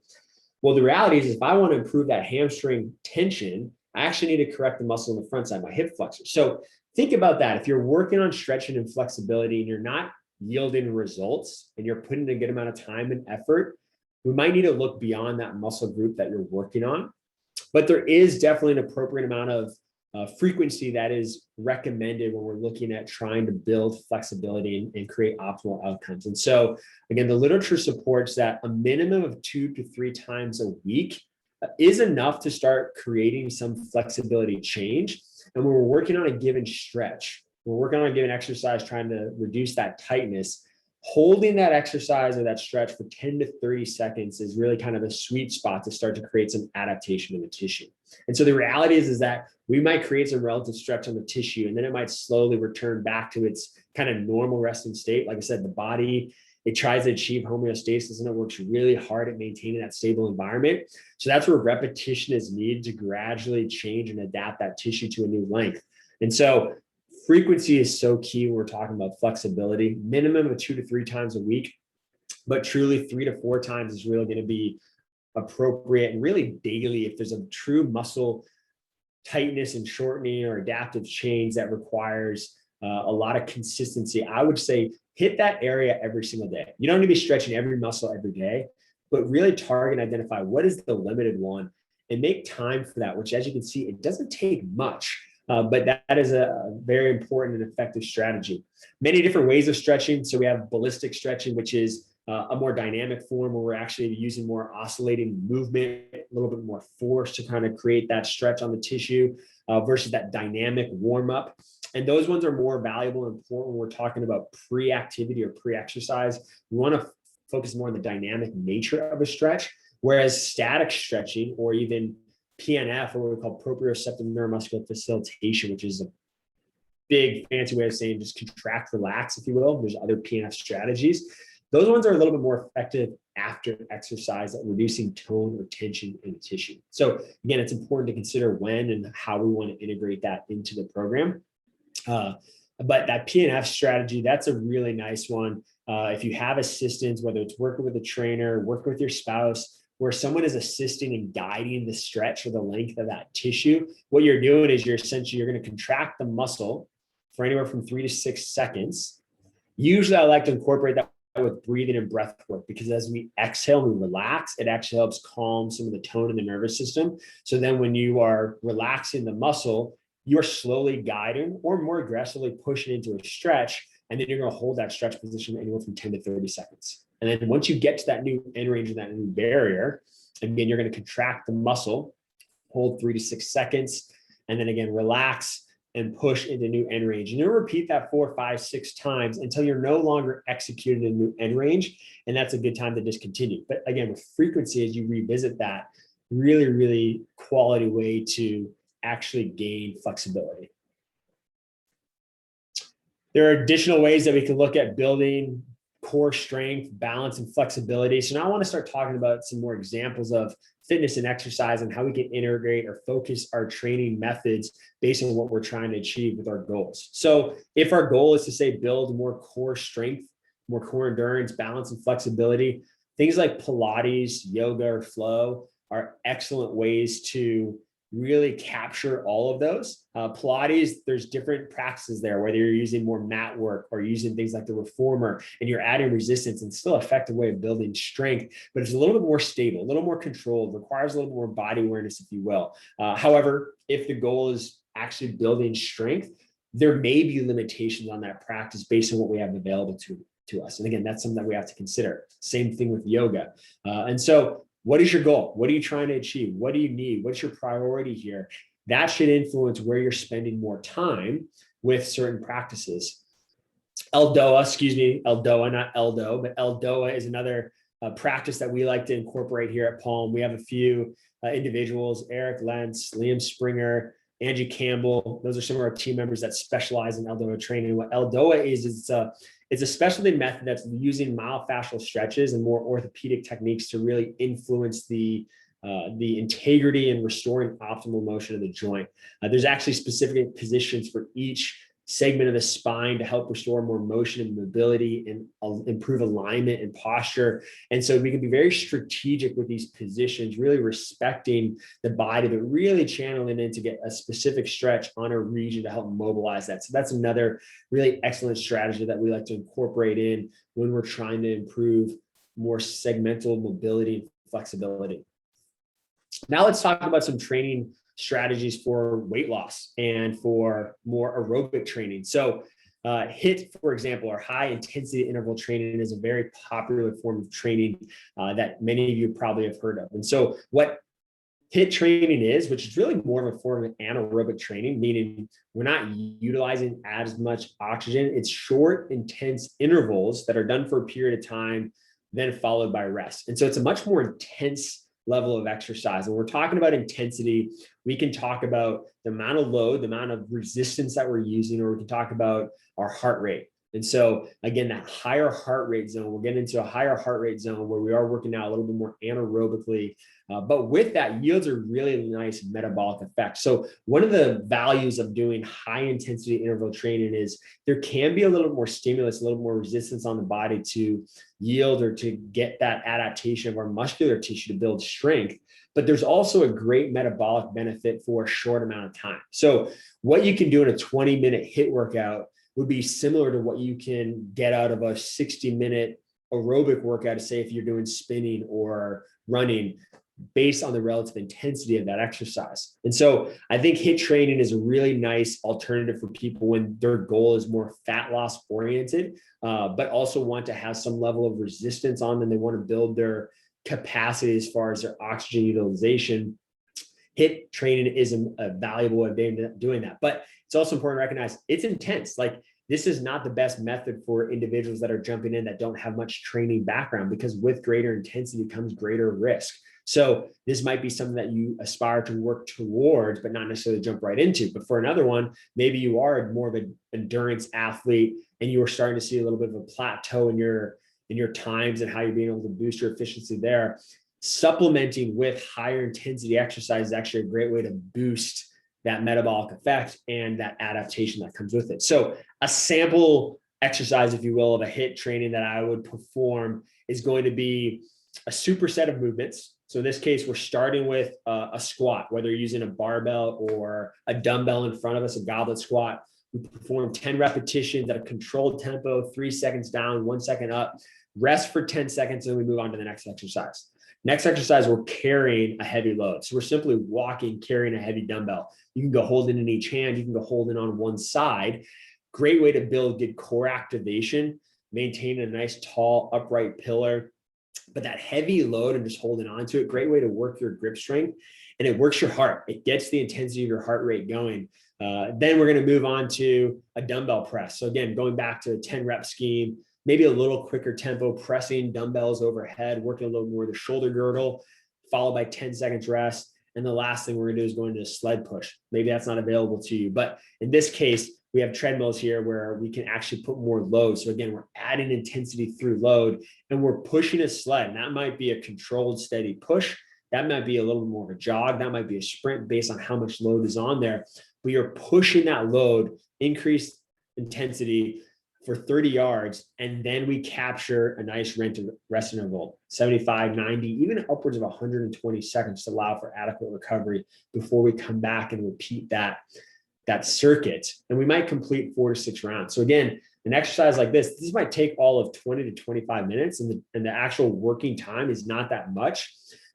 Well, the reality is if I want to improve that hamstring tension, I actually need to correct the muscle in the front side, my hip flexor. So think about that. If you're working on stretching and flexibility and you're not yielding results and you're putting a good amount of time and effort, we might need to look beyond that muscle group that you're working on. But there is definitely an appropriate amount of frequency that is recommended when we're looking at trying to build flexibility and create optimal outcomes. And so, again, the literature supports that a minimum of 2 to 3 times a week is enough to start creating some flexibility change. And when we're working on a given stretch, we're working on a given exercise, trying to reduce that tightness, holding that exercise or that stretch for 10 to 30 seconds is really kind of a sweet spot to start to create some adaptation in the tissue. And so the reality is that we might create some relative stretch on the tissue, and then it might slowly return back to its kind of normal resting state. Like I said, the body, it tries to achieve homeostasis and it works really hard at maintaining that stable environment. So that's where repetition is needed to gradually change and adapt that tissue to a new length. And so frequency is so key when we're talking about flexibility. Minimum of 2 to 3 times a week, but truly 3 to 4 times is really going to be appropriate, and really daily if there's a true muscle tightness and shortening or adaptive change that requires a lot of consistency. I would say hit that area every single day. You don't need to be stretching every muscle every day, but really target and identify what is the limited one and make time for that, which, as you can see, it doesn't take much. But that is a very important and effective strategy. Many different ways of stretching. So we have ballistic stretching, which is a more dynamic form where we're actually using more oscillating movement, a little bit more force to kind of create that stretch on the tissue versus that dynamic warm-up. And those ones are more valuable and important when we're talking about pre-activity or pre-exercise. We want to focus more on the dynamic nature of a stretch, whereas static stretching or even PNF, or what we call proprioceptive neuromuscular facilitation, which is a big fancy way of saying just contract, relax, if you will. There's other PNF strategies. Those ones are a little bit more effective after exercise at reducing tone or tension in the tissue. So again, it's important to consider when and how we want to integrate that into the program. But that PNF strategy, that's a really nice one. If you have assistance, whether it's working with a trainer, working with your spouse, where someone is assisting and guiding the stretch or the length of that tissue, what you're doing is you're going to contract the muscle for anywhere from 3 to 6 seconds. Usually I like to incorporate that with breathing and breath work, because as we exhale and we relax, it actually helps calm some of the tone in the nervous system. So then when you are relaxing the muscle, you're slowly guiding or more aggressively pushing into a stretch, and then you're going to hold that stretch position anywhere from 10 to 30 seconds. And then once you get to that new end range and that new barrier, again, you're going to contract the muscle, hold 3 to 6 seconds, and then again, relax and push into new end range. And you'll repeat that 4, 5, 6 times until you're no longer executing a new end range. And that's a good time to discontinue. But again, with frequency, as you revisit that, really, really quality way to actually gain flexibility. There are additional ways that we can look at building core strength, balance, and flexibility. So now I want to start talking about some more examples of fitness and exercise and how we can integrate or focus our training methods based on what we're trying to achieve with our goals. So if our goal is to say build more core strength, more core endurance, balance, and flexibility, things like Pilates, yoga, or flow are excellent ways to really capture all of those. Pilates, there's different practices there, whether you're using more mat work or using things like the reformer, and you're adding resistance, and still effective way of building strength, but it's a little bit more stable, a little more controlled, requires a little more body awareness, if you will. However, if the goal is actually building strength, there may be limitations on that practice based on what we have available to us. And again, that's something that we have to consider. Same thing with yoga. And so what is your goal? What are you trying to achieve? What do you need? What's your priority here? That should influence where you're spending more time with certain practices. Eldoa, not Eldo, but Eldoa is another practice that we like to incorporate here at Palm. We have a few individuals, Eric Lentz, Liam Springer, Angie Campbell. Those are some of our team members that specialize in Eldoa training. What Eldoa is, it's a specialty method that's using myofascial stretches and more orthopedic techniques to really influence the integrity and restoring optimal motion of the joint. There's actually specific positions for each segment of the spine to help restore more motion and mobility and improve alignment and posture. And so we can be very strategic with these positions, really respecting the body, but really channeling in to get a specific stretch on a region to help mobilize that. So that's another really excellent strategy that we like to incorporate in when we're trying to improve more segmental mobility and flexibility. Now let's talk about some training strategies for weight loss and for more aerobic training. So HIIT, for example, or high intensity interval training, is a very popular form of training that many of you probably have heard of. And so what HIIT training is, which is really more of a form of anaerobic training, meaning we're not utilizing as much oxygen. It's short, intense intervals that are done for a period of time, then followed by rest. And so it's a much more intense level of exercise. And we're talking about intensity. We can talk about the amount of load, the amount of resistance that we're using, or we can talk about our heart rate. And so again, that higher heart rate zone, we're getting into a higher heart rate zone where we are working out a little bit more anaerobically, but with that yields a really nice metabolic effect. So one of the values of doing high intensity interval training is there can be a little more stimulus, a little more resistance on the body to yield or to get that adaptation of our muscular tissue to build strength. But there's also a great metabolic benefit for a short amount of time. So what you can do in a 20-minute HIIT workout would be similar to what you can get out of a 60-minute aerobic workout, say if you're doing spinning or running, based on the relative intensity of that exercise. And so I think HIIT training is a really nice alternative for people when their goal is more fat loss oriented, but also want to have some level of resistance on them. They want to build their capacity as far as their oxygen utilization. HIIT training is a valuable way of doing that, but it's also important to recognize it's intense. Like, this is not the best method for individuals that are jumping in that don't have much training background, because with greater intensity comes greater risk. So this might be something that you aspire to work towards, but not necessarily jump right into. But for another one, maybe you are more of an endurance athlete and you are starting to see a little bit of a plateau in your times and how you're being able to boost your efficiency there. Supplementing with higher intensity exercise is actually a great way to boost that metabolic effect and that adaptation that comes with it. So a sample exercise, if you will, of a HIIT training that I would perform is going to be a superset of movements. So in this case, we're starting with a squat, whether you're using a barbell or a dumbbell in front of us, a goblet squat. We perform 10 repetitions at a controlled tempo, 3 seconds down, 1 second up, rest for 10 seconds, and we move on to the next exercise. Next exercise, we're carrying a heavy load. So we're simply walking, carrying a heavy dumbbell. You can go hold it in each hand. You can go hold it on one side. Great way to build good core activation, maintain a nice, tall, upright pillar. But that heavy load and just holding on to it, great way to work your grip strength. And it works your heart. It gets the intensity of your heart rate going. Then we're going to move on to a dumbbell press. So again, going back to a 10 rep scheme, maybe a little quicker tempo, pressing dumbbells overhead, working a little more the shoulder girdle, followed by 10 seconds rest. And the last thing we're going to do is go into a sled push. Maybe that's not available to you, but in this case, we have treadmills here where we can actually put more load. So again, we're adding intensity through load and we're pushing a sled. And that might be a controlled, steady push. That might be a little more of a jog. That might be a sprint based on how much load is on there. But you're pushing that load, increased intensity for 30 yards. And then we capture a nice rest interval, 75, 90, even upwards of 120 seconds to allow for adequate recovery before we come back and repeat that circuit. And we might complete 4 to 6 rounds. So again, an exercise like this might take all of 20 to 25 minutes, and the actual working time is not that much,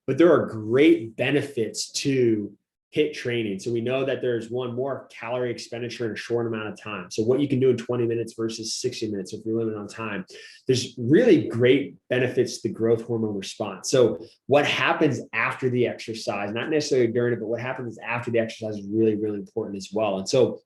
but there are great benefits to HIIT training. So we know that there's more calorie expenditure in a short amount of time. So what you can do in 20 minutes versus 60 minutes if you're limited on time, there's really great benefits to the growth hormone response. So what happens after the exercise, not necessarily during it, but what happens after the exercise is really, really important as well. And so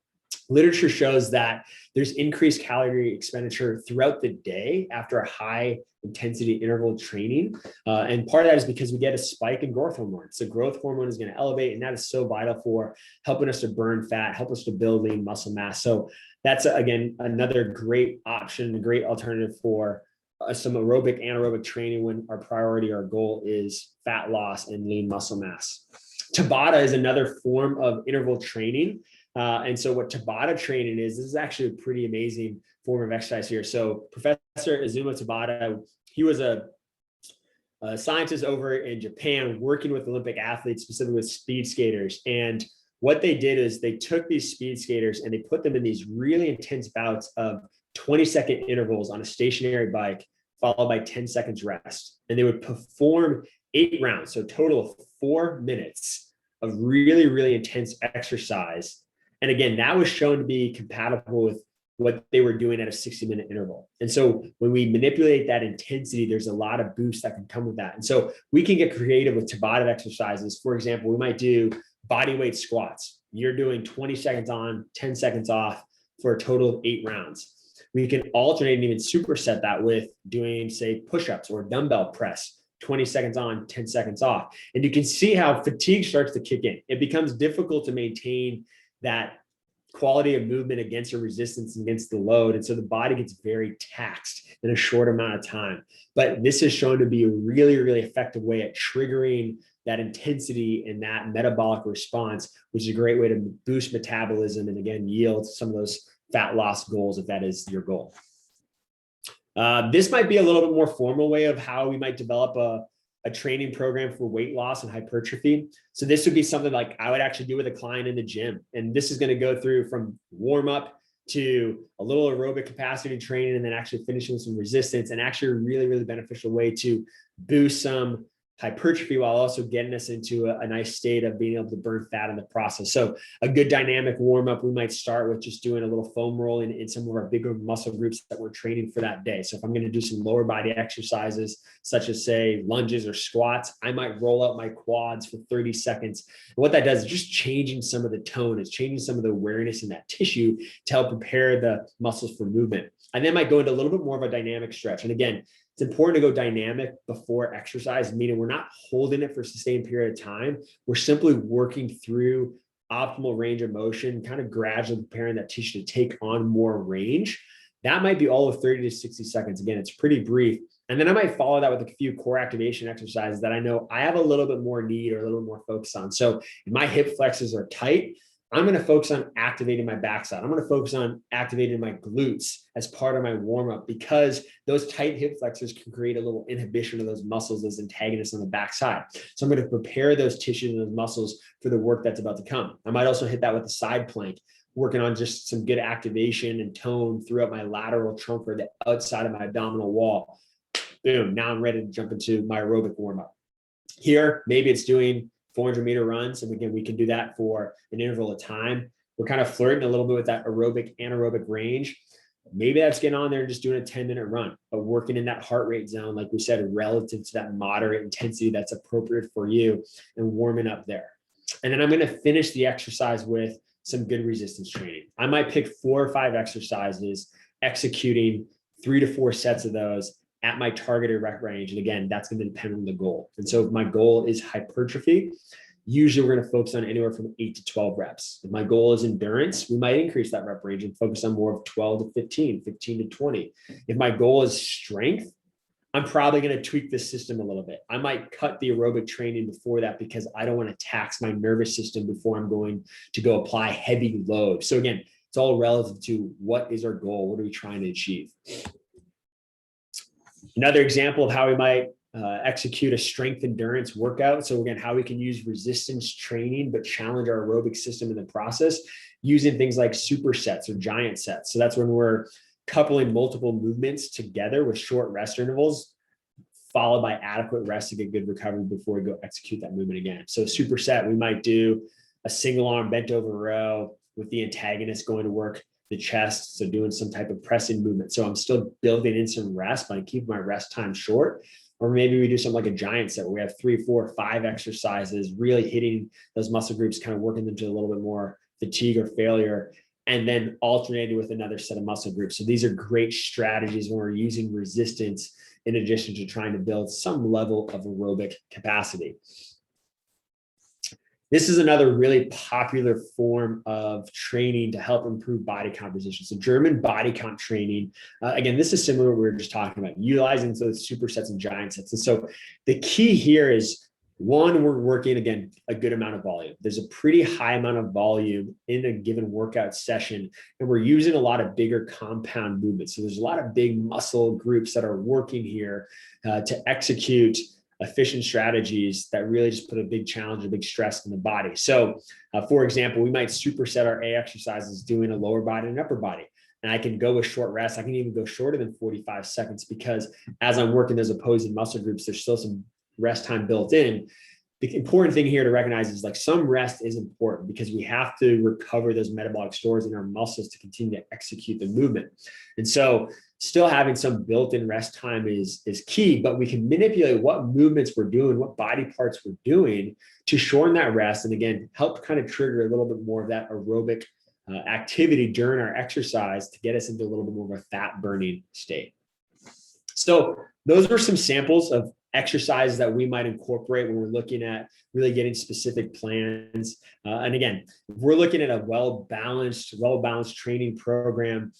literature shows that there's increased calorie expenditure throughout the day after a high intensity interval training. And part of that is because we get a spike in growth hormone. So growth hormone is going to elevate, and that is so vital for helping us to burn fat, help us to build lean muscle mass. So that's, again, another great option, a great alternative for some aerobic, anaerobic training when our priority, our goal is fat loss and lean muscle mass. Tabata is another form of interval training. And so what Tabata training is, this is actually a pretty amazing form of exercise here. So Professor Azuma Tabata, he was a scientist over in Japan working with Olympic athletes, specifically with speed skaters. And what they did is they took these speed skaters and they put them in these really intense bouts of 20-second intervals on a stationary bike, followed by 10 seconds rest. And they would perform 8 rounds, so a total of 4 minutes of really, really intense exercise. And again, that was shown to be compatible with what they were doing at a 60-minute interval. And so when we manipulate that intensity, there's a lot of boost that can come with that. And so we can get creative with Tabata exercises. For example, we might do body weight squats. You're doing 20 seconds on, 10 seconds off for a total of 8 rounds. We can alternate and even superset that with doing, say, push-ups or dumbbell press, 20 seconds on, 10 seconds off. And you can see how fatigue starts to kick in. It becomes difficult to maintain that quality of movement against a resistance and against the load. And so the body gets very taxed in a short amount of time. But this is shown to be a really, really effective way at triggering that intensity and that metabolic response, which is a great way to boost metabolism and again, yield some of those fat loss goals if that is your goal. This might be a little bit more formal way of how we might develop a training program for weight loss and hypertrophy. So this would be something like I would actually do with a client in the gym. And this is going to go through from warm up to a little aerobic capacity training, and then actually finishing with some resistance, and actually a really, really beneficial way to boost some hypertrophy while also getting us into a nice state of being able to burn fat in the process. So a good dynamic warm up, we might start with just doing a little foam roll in some of our bigger muscle groups that we're training for that day. So if I'm going to do some lower body exercises, such as say lunges or squats, I might roll out my quads for 30 seconds. And what that does is just changing some of the tone. It's changing some of the awareness in that tissue to help prepare the muscles for movement. I then might go into a little bit more of a dynamic stretch. And again, it's important to go dynamic before exercise, meaning we're not holding it for a sustained period of time. We're simply working through optimal range of motion, kind of gradually preparing that tissue to take on more range. That might be all of 30 to 60 seconds. Again, it's pretty brief. And then I might follow that with a few core activation exercises that I know I have a little bit more need or a little more focus on. So if my hip flexors are tight, I'm going to focus on activating my backside. I'm going to focus on activating my glutes as part of my warm-up, because those tight hip flexors can create a little inhibition of those muscles, those antagonists on the backside. So I'm going to prepare those tissues and those muscles for the work that's about to come. I might also hit that with a side plank, working on just some good activation and tone throughout my lateral trunk or the outside of my abdominal wall. Boom, now I'm ready to jump into my aerobic warm-up. Here, maybe it's doing 400-meter runs. And again, we can do that for an interval of time. We're kind of flirting a little bit with that aerobic, anaerobic range. Maybe that's getting on there and just doing a 10-minute run, but working in that heart rate zone, like we said, relative to that moderate intensity that's appropriate for you, and warming up there. And then I'm going to finish the exercise with some good resistance training. I might pick 4 or 5 exercises, executing 3 to 4 sets of those at my targeted rep range. And again, that's going to depend on the goal. And so if my goal is hypertrophy, usually we're going to focus on anywhere from 8 to 12 reps. If my goal is endurance, we might increase that rep range and focus on more of 12 to 15, 15 to 20. If my goal is strength, I'm probably going to tweak the system a little bit. I might cut the aerobic training before that because I don't want to tax my nervous system before I'm going to go apply heavy load. So again, it's all relative to what is our goal? What are we trying to achieve? Another example of how we might execute a strength endurance workout. So again, how we can use resistance training, but challenge our aerobic system in the process using things like supersets or giant sets. So that's when we're coupling multiple movements together with short rest intervals, followed by adequate rest to get good recovery before we go execute that movement again. So superset, we might do a single arm bent over row with the antagonist going to work the chest, so doing some type of pressing movement. So I'm still building in some rest, but I keep my rest time short. Or maybe we do something like a giant set where we have 3, 4, 5 exercises, really hitting those muscle groups, kind of working them to a little bit more fatigue or failure, and then alternating with another set of muscle groups. So these are great strategies when we're using resistance in addition to trying to build some level of aerobic capacity. This is another really popular form of training to help improve body composition. So German body comp training, again, this is similar to what we were just talking about, utilizing those supersets and giant sets. And so the key here is One, we're working, again, a good amount of volume. There's a pretty high amount of volume in a given workout session, and we're using a lot of bigger compound movements. So there's a lot of big muscle groups that are working here to execute efficient strategies that really just put a big challenge, a big stress in the body. So for example, we might superset our A exercises doing a lower body and upper body. And I can go with short rest. I can even go shorter than 45 seconds because as I'm working those opposing muscle groups, there's still some rest time built in. The important thing here to recognize is like some rest is important because we have to recover those metabolic stores in our muscles to continue to execute the movement. And so still having some built-in rest time is key, but we can manipulate what movements we're doing, what body parts we're doing to shorten that rest. And again, help kind of trigger a little bit more of that aerobic activity during our exercise to get us into a little bit more of a fat burning state. So those are some samples of exercises that we might incorporate when we're looking at really getting specific plans. And again, if we're looking at a well-balanced training program,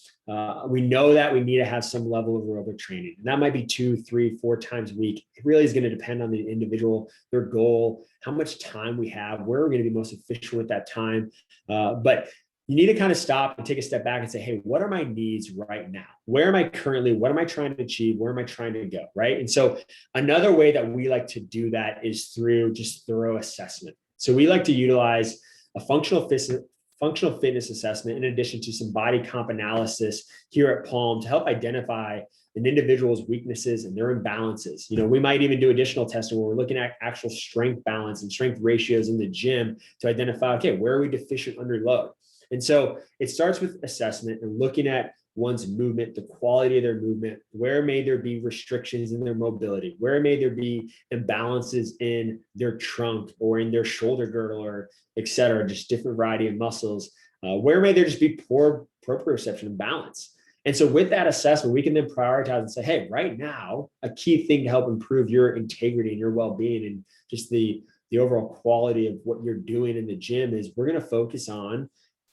we know that we need to have some level of aerobic training. And that might be 2, 3, 4 times a week. It really is going to depend on the individual, their goal, how much time we have, where we're going to be most efficient with that time. But you need to kind of stop and take a step back and say, hey, what are my needs right now? Where am I currently? What am I trying to achieve? Where am I trying to go? Right. And so another way that we like to do that is through just thorough assessment. So we like to utilize a functional fitness assessment in addition to some body comp analysis here at Palm to help identify an individual's weaknesses and their imbalances. You know, we might even do additional testing where we're looking at actual strength balance and strength ratios in the gym to identify, okay, where are we deficient under load? And so it starts with assessment and looking at one's movement, the quality of their movement, where may there be restrictions in their mobility, where may there be imbalances in their trunk or in their shoulder girdle or et cetera, just different variety of muscles, where may there just be poor proprioception and balance. And so with that assessment, we can then prioritize and say, hey, right now, a key thing to help improve your integrity and your well-being and just the overall quality of what you're doing in the gym is we're going to focus on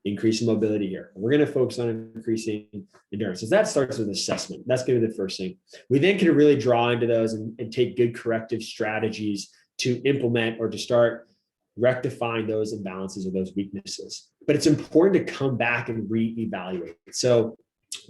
increasing mobility here. We're going to focus on increasing endurance. So that starts with assessment. That's going to be the first thing. We then can really draw into those and take good corrective strategies to implement or to start rectifying those imbalances or those weaknesses. But it's important to come back and reevaluate. So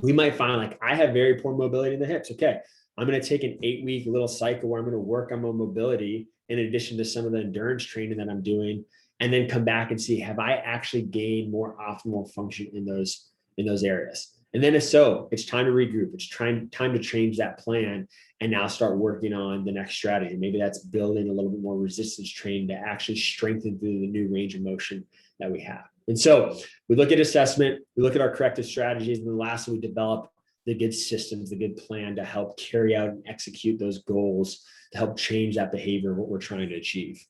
we might find like, I have very poor mobility in the hips. Okay, I'm going to take an 8-week little cycle where I'm going to work on my mobility in addition to some of the endurance training that I'm doing, and then come back and see, have I actually gained more optimal function in those areas? And then if so, it's time to regroup. It's time to change that plan and now start working on the next strategy. Maybe that's building a little bit more resistance training to actually strengthen through the new range of motion that we have. And so we look at assessment, we look at our corrective strategies, and then lastly, we develop the good systems, the good plan to help carry out and execute those goals, to help change that behavior, what we're trying to achieve.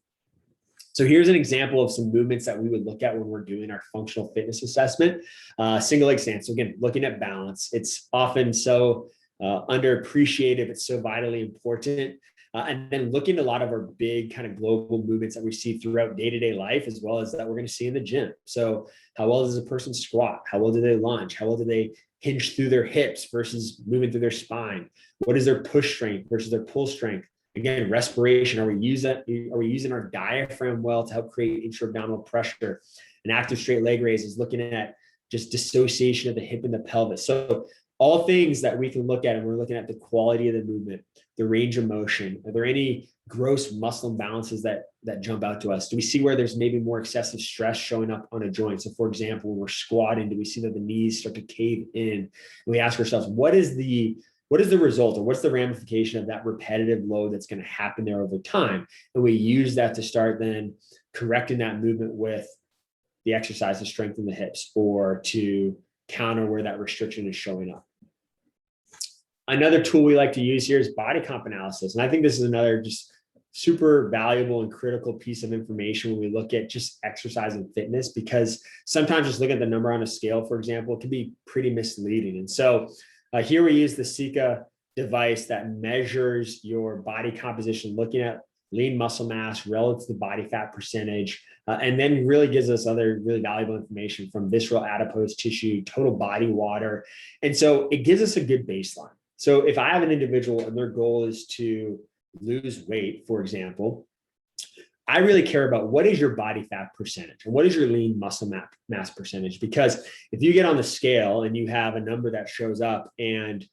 So here's an example of some movements that we would look at when we're doing our functional fitness assessment. Single leg stance. So again, looking at balance. It's often so underappreciated, but so vitally important. And then looking at a lot of our big kind of global movements that we see throughout day-to-day life, as well as that we're going to see in the gym. So how well does a person squat? How well do they lunge? How well do they hinge through their hips versus moving through their spine? What is their push strength versus their pull strength? Again, respiration. Are we using our diaphragm well to help create intra-abdominal pressure? An active straight leg raise is looking at just dissociation of the hip and the pelvis. So all things that we can look at, and we're looking at the quality of the movement, the range of motion. Are there any gross muscle imbalances that jump out to us? Do we see where there's maybe more excessive stress showing up on a joint? So for example, when we're squatting, do we see that the knees start to cave in? And we ask ourselves, what is the result, or what's the ramification of that repetitive load that's going to happen there over time? And we use that to start then correcting that movement with the exercise to strengthen the hips or to counter where that restriction is showing up. Another tool we like to use here is body comp analysis. And I think this is another just super valuable and critical piece of information when we look at just exercise and fitness, because sometimes just looking at the number on a scale, for example, can be pretty misleading. And so here we use the Sika device that measures your body composition, looking at lean muscle mass relative to the body fat percentage, and then really gives us other really valuable information from visceral adipose tissue, total body water. And so it gives us a good baseline. So if I have an individual and their goal is to lose weight, for example, I really care about what is your body fat percentage and what is your lean muscle mass percentage, because if you get on the scale and you have a number that shows up and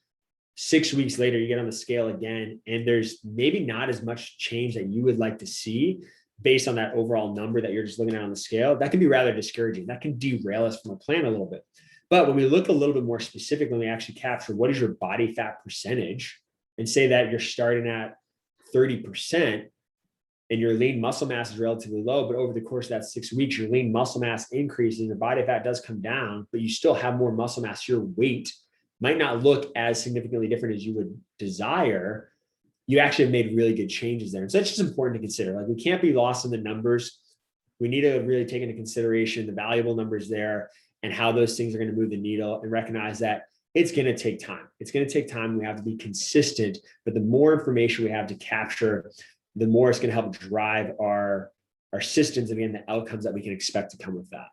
6 weeks later you get on the scale again and there's maybe not as much change that you would like to see based on that overall number that you're just looking at on the scale, that can be rather discouraging. That can derail us from a plan a little bit. But when we look a little bit more specifically, we actually capture what is your body fat percentage and say that you're starting at 30%, and your lean muscle mass is relatively low, but over the course of that 6 weeks, your lean muscle mass increases and your body fat does come down, but you still have more muscle mass. Your weight might not look as significantly different as you would desire. You actually have made really good changes there. And so it's just important to consider. Like, we can't be lost in the numbers. We need to really take into consideration the valuable numbers there and how those things are going to move the needle, and recognize that it's going to take time. It's going to take time. We have to be consistent, but the more information we have to capture, the more it's going to help drive our systems and, again, the outcomes that we can expect to come with that.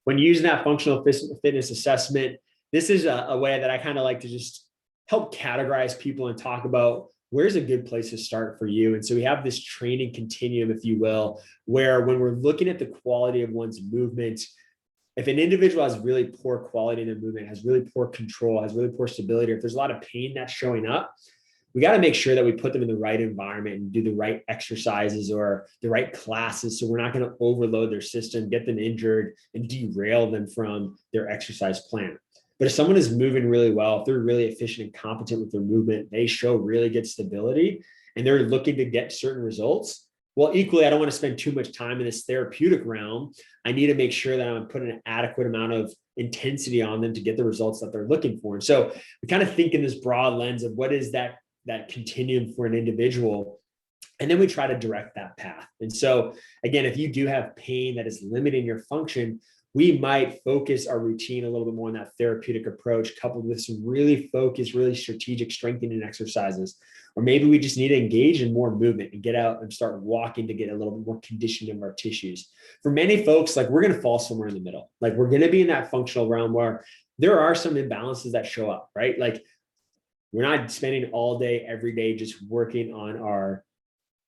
When using that functional fitness assessment, this is a way that I kind of like to just help categorize people and talk about where's a good place to start for you. And so we have this training continuum, if you will, where when we're looking at the quality of one's movement, if an individual has really poor quality in their movement, has really poor control, has really poor stability, or if there's a lot of pain that's showing up, we got to make sure that we put them in the right environment and do the right exercises or the right classes. So we're not going to overload their system, get them injured, and derail them from their exercise plan. But if someone is moving really well, if they're really efficient and competent with their movement, they show really good stability, and they're looking to get certain results. Well, equally, I don't want to spend too much time in this therapeutic realm. I need to make sure that I'm putting an adequate amount of intensity on them to get the results that they're looking for. And so we kind of think in this broad lens of what is that continuum for an individual. And then we try to direct that path. And so, again, if you do have pain that is limiting your function, we might focus our routine a little bit more on that therapeutic approach, coupled with some really focused, really strategic strengthening exercises. Or maybe we just need to engage in more movement and get out and start walking to get a little bit more conditioning of our tissues. For many folks, like, we're going to fall somewhere in the middle. Like, we're going to be in that functional realm where there are some imbalances that show up, right? Like, we're not spending all day, every day, just working on our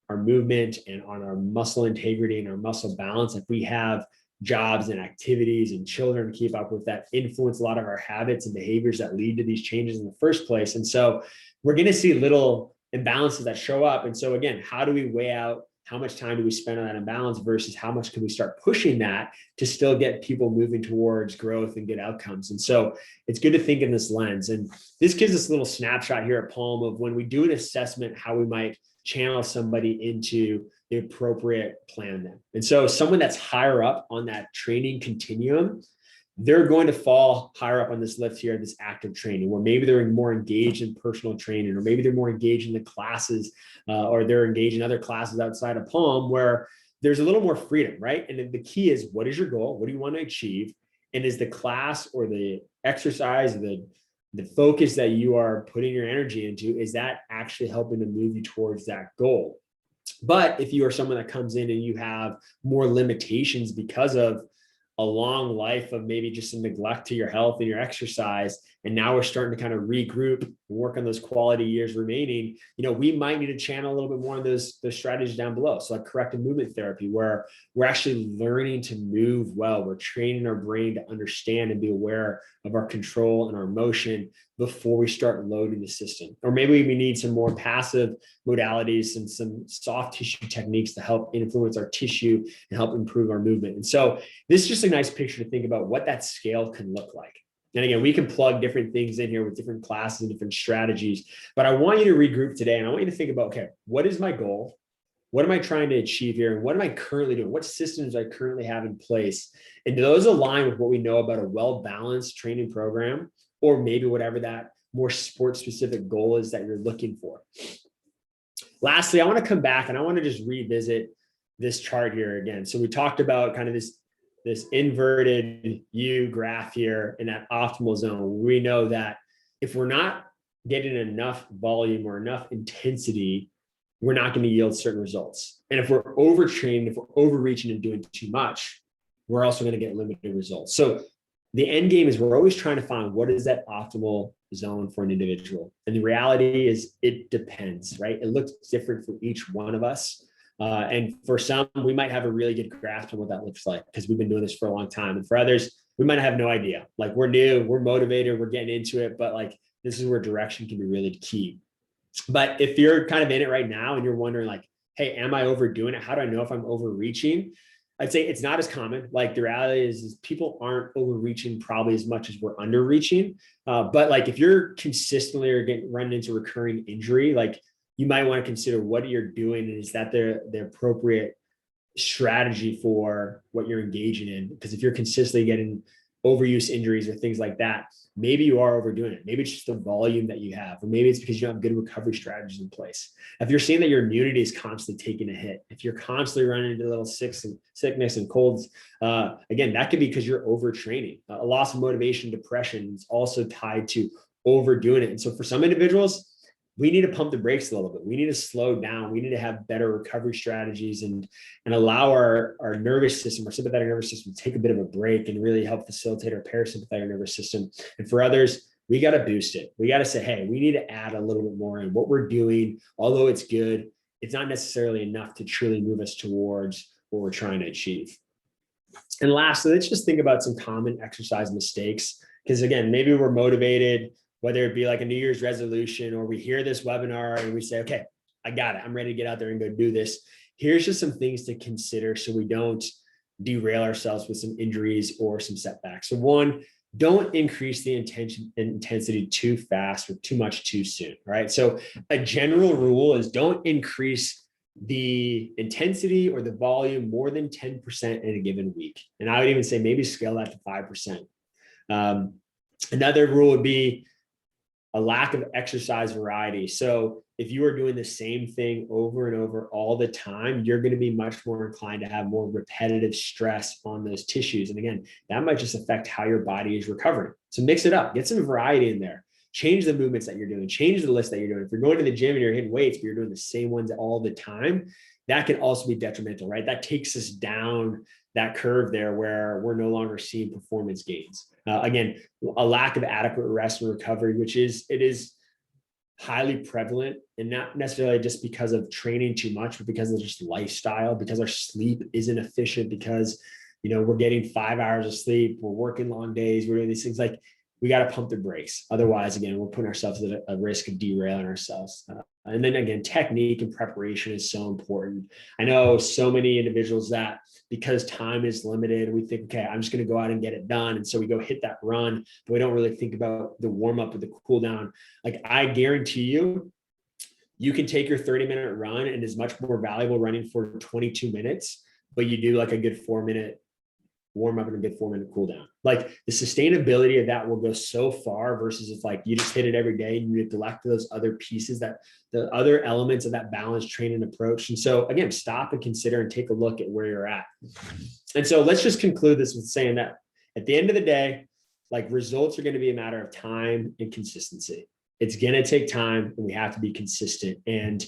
movement and on our muscle integrity and our muscle balance. If we have jobs and activities and children to keep up with that influence a lot of our habits and behaviors that lead to these changes in the first place. And so we're going to see little imbalances that show up. And so, again, how do we weigh out how much time do we spend on that imbalance versus how much can we start pushing that to still get people moving towards growth and good outcomes? And so it's good to think in this lens. And this gives us a little snapshot here at Palm of when we do an assessment, how we might channel somebody into the appropriate plan then. And so someone that's higher up on that training continuum, they're going to fall higher up on this list here, this active training, where maybe they're more engaged in personal training, or maybe they're more engaged in the classes, or they're engaged in other classes outside of Palm where there's a little more freedom, right? And the key is, what is your goal? What do you want to achieve? And is the class or the exercise, the focus that you are putting your energy into, is that actually helping to move you towards that goal? But if you are someone that comes in and you have more limitations because of a long life of maybe just some neglect to your health and your exercise, and now we're starting to kind of regroup and work on those quality years remaining, we might need to channel a little bit more on those strategies down below. So like corrective movement therapy, where we're actually learning to move well. We're training our brain to understand and be aware of our control and our motion before we start loading the system. Or maybe we need some more passive modalities and some soft tissue techniques to help influence our tissue and help improve our movement. And so this is just a nice picture to think about what that scale can look like. And again, we can plug different things in here with different classes and different strategies, but I want you to regroup today, and I want you to think about, okay, what is my goal? What am I trying to achieve here? And what am I currently doing? What systems do I currently have in place? And do those align with what we know about a well-balanced training program, or maybe whatever that more sport-specific goal is that you're looking for? Lastly, I want to come back and I want to just revisit this chart here again. So we talked about kind of this inverted U graph here in that optimal zone. We know that if we're not getting enough volume or enough intensity, we're not going to yield certain results. And if we're overtraining, if we're overreaching and doing too much, we're also going to get limited results. So the end game is we're always trying to find what is that optimal zone for an individual. And the reality is it depends, right? It looks different for each one of us. And for some, we might have a really good grasp on what that looks like because we've been doing this for a long time. And for others, we might have no idea. Like we're new, we're motivated, we're getting into it, but like this is where direction can be really key. But if you're kind of in it right now and you're wondering like, hey, am I overdoing it? How do I know if I'm overreaching? I'd say it's not as common. Like the reality is people aren't overreaching probably as much as we're underreaching. But like if you're consistently or running into recurring injury, like you might want to consider what you're doing and is that the appropriate strategy for what you're engaging in? Because if you're consistently getting overuse injuries or things like that, maybe you are overdoing it. Maybe it's just the volume that you have, or maybe it's because you don't have good recovery strategies in place. If you're seeing that your immunity is constantly taking a hit, if you're constantly running into little sickness and colds, again, that could be because you're overtraining. A loss of motivation, depression is also tied to overdoing it. And so for some individuals, we need to pump the brakes a little bit. We need to slow down. We need to have better recovery strategies and allow our nervous system, our sympathetic nervous system, to take a bit of a break and really help facilitate our parasympathetic nervous system. And for others, we got to boost it. We got to say, hey, we need to add a little bit more in what we're doing. Although it's good, it's not necessarily enough to truly move us towards what we're trying to achieve. And lastly, let's just think about some common exercise mistakes. Because again, maybe we're motivated, whether it be like a New Year's resolution or we hear this webinar and we say, okay, I got it. I'm ready to get out there and go do this. Here's just some things to consider so we don't derail ourselves with some injuries or some setbacks. So one, don't increase the intensity too fast or too much too soon, right? So a general rule is don't increase the intensity or the volume more than 10% in a given week. And I would even say maybe scale that to 5%. Another rule would be a lack of exercise variety. So if you are doing the same thing over and over all the time, you're going to be much more inclined to have more repetitive stress on those tissues. And again, that might just affect how your body is recovering. So mix it up, get some variety in there. Change the movements that you're doing, change the list that you're doing. If you're going to the gym and you're hitting weights, but you're doing the same ones all the time, that can also be detrimental, right? That takes us down that curve there where we're no longer seeing performance gains. Again, a lack of adequate rest and recovery, it is highly prevalent, and not necessarily just because of training too much, but because of just lifestyle, because our sleep isn't efficient, because, we're getting 5 hours of sleep, we're working long days, we're doing these things. Like we got to pump the brakes. Otherwise, again, we're putting ourselves at a risk of derailing ourselves. And then again, technique and preparation is so important. I know so many individuals that because time is limited, we think, okay, I'm just going to go out and get it done. And so we go hit that run, but we don't really think about the warm up or the cool down. Like I guarantee you can take your 30-minute run and is much more valuable running for 22 minutes, but you do like a good 4-minute warm up and a good 4-minute cool down. Like the sustainability of that will go so far versus if like you just hit it every day and you neglect those other pieces, that the other elements of that balanced training approach. And so again, stop and consider and take a look at where you're at. And so let's just conclude this with saying that at the end of the day, like results are going to be a matter of time and consistency. It's going to take time and we have to be consistent. And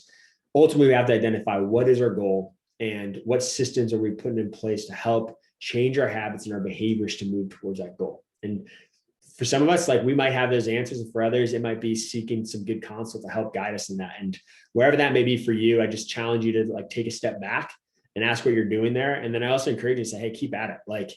ultimately we have to identify what is our goal and what systems are we putting in place to help change our habits and our behaviors to move towards that goal. And for some of us, like we might have those answers, and for others, it might be seeking some good counsel to help guide us in that. And wherever that may be for you, I just challenge you to like take a step back and ask what you're doing there. And then I also encourage you to say, hey, keep at it. Like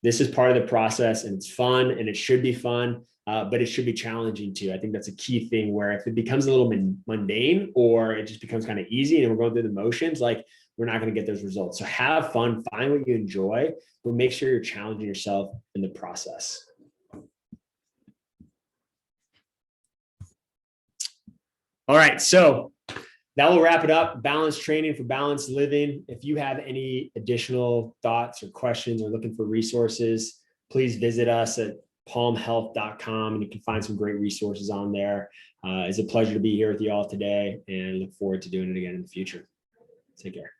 this is part of the process and it's fun and it should be fun, but it should be challenging too. I think that's a key thing where if it becomes a little mundane or it just becomes kind of easy and we're going through the motions, like we're not going to get those results. So have fun, find what you enjoy, but make sure you're challenging yourself in the process. All right, so that will wrap it up. Balanced training for balanced living. If you have any additional thoughts or questions or looking for resources, please visit us at palmhealth.com and you can find some great resources on there. It's a pleasure to be here with you all today and look forward to doing it again in the future. Take care.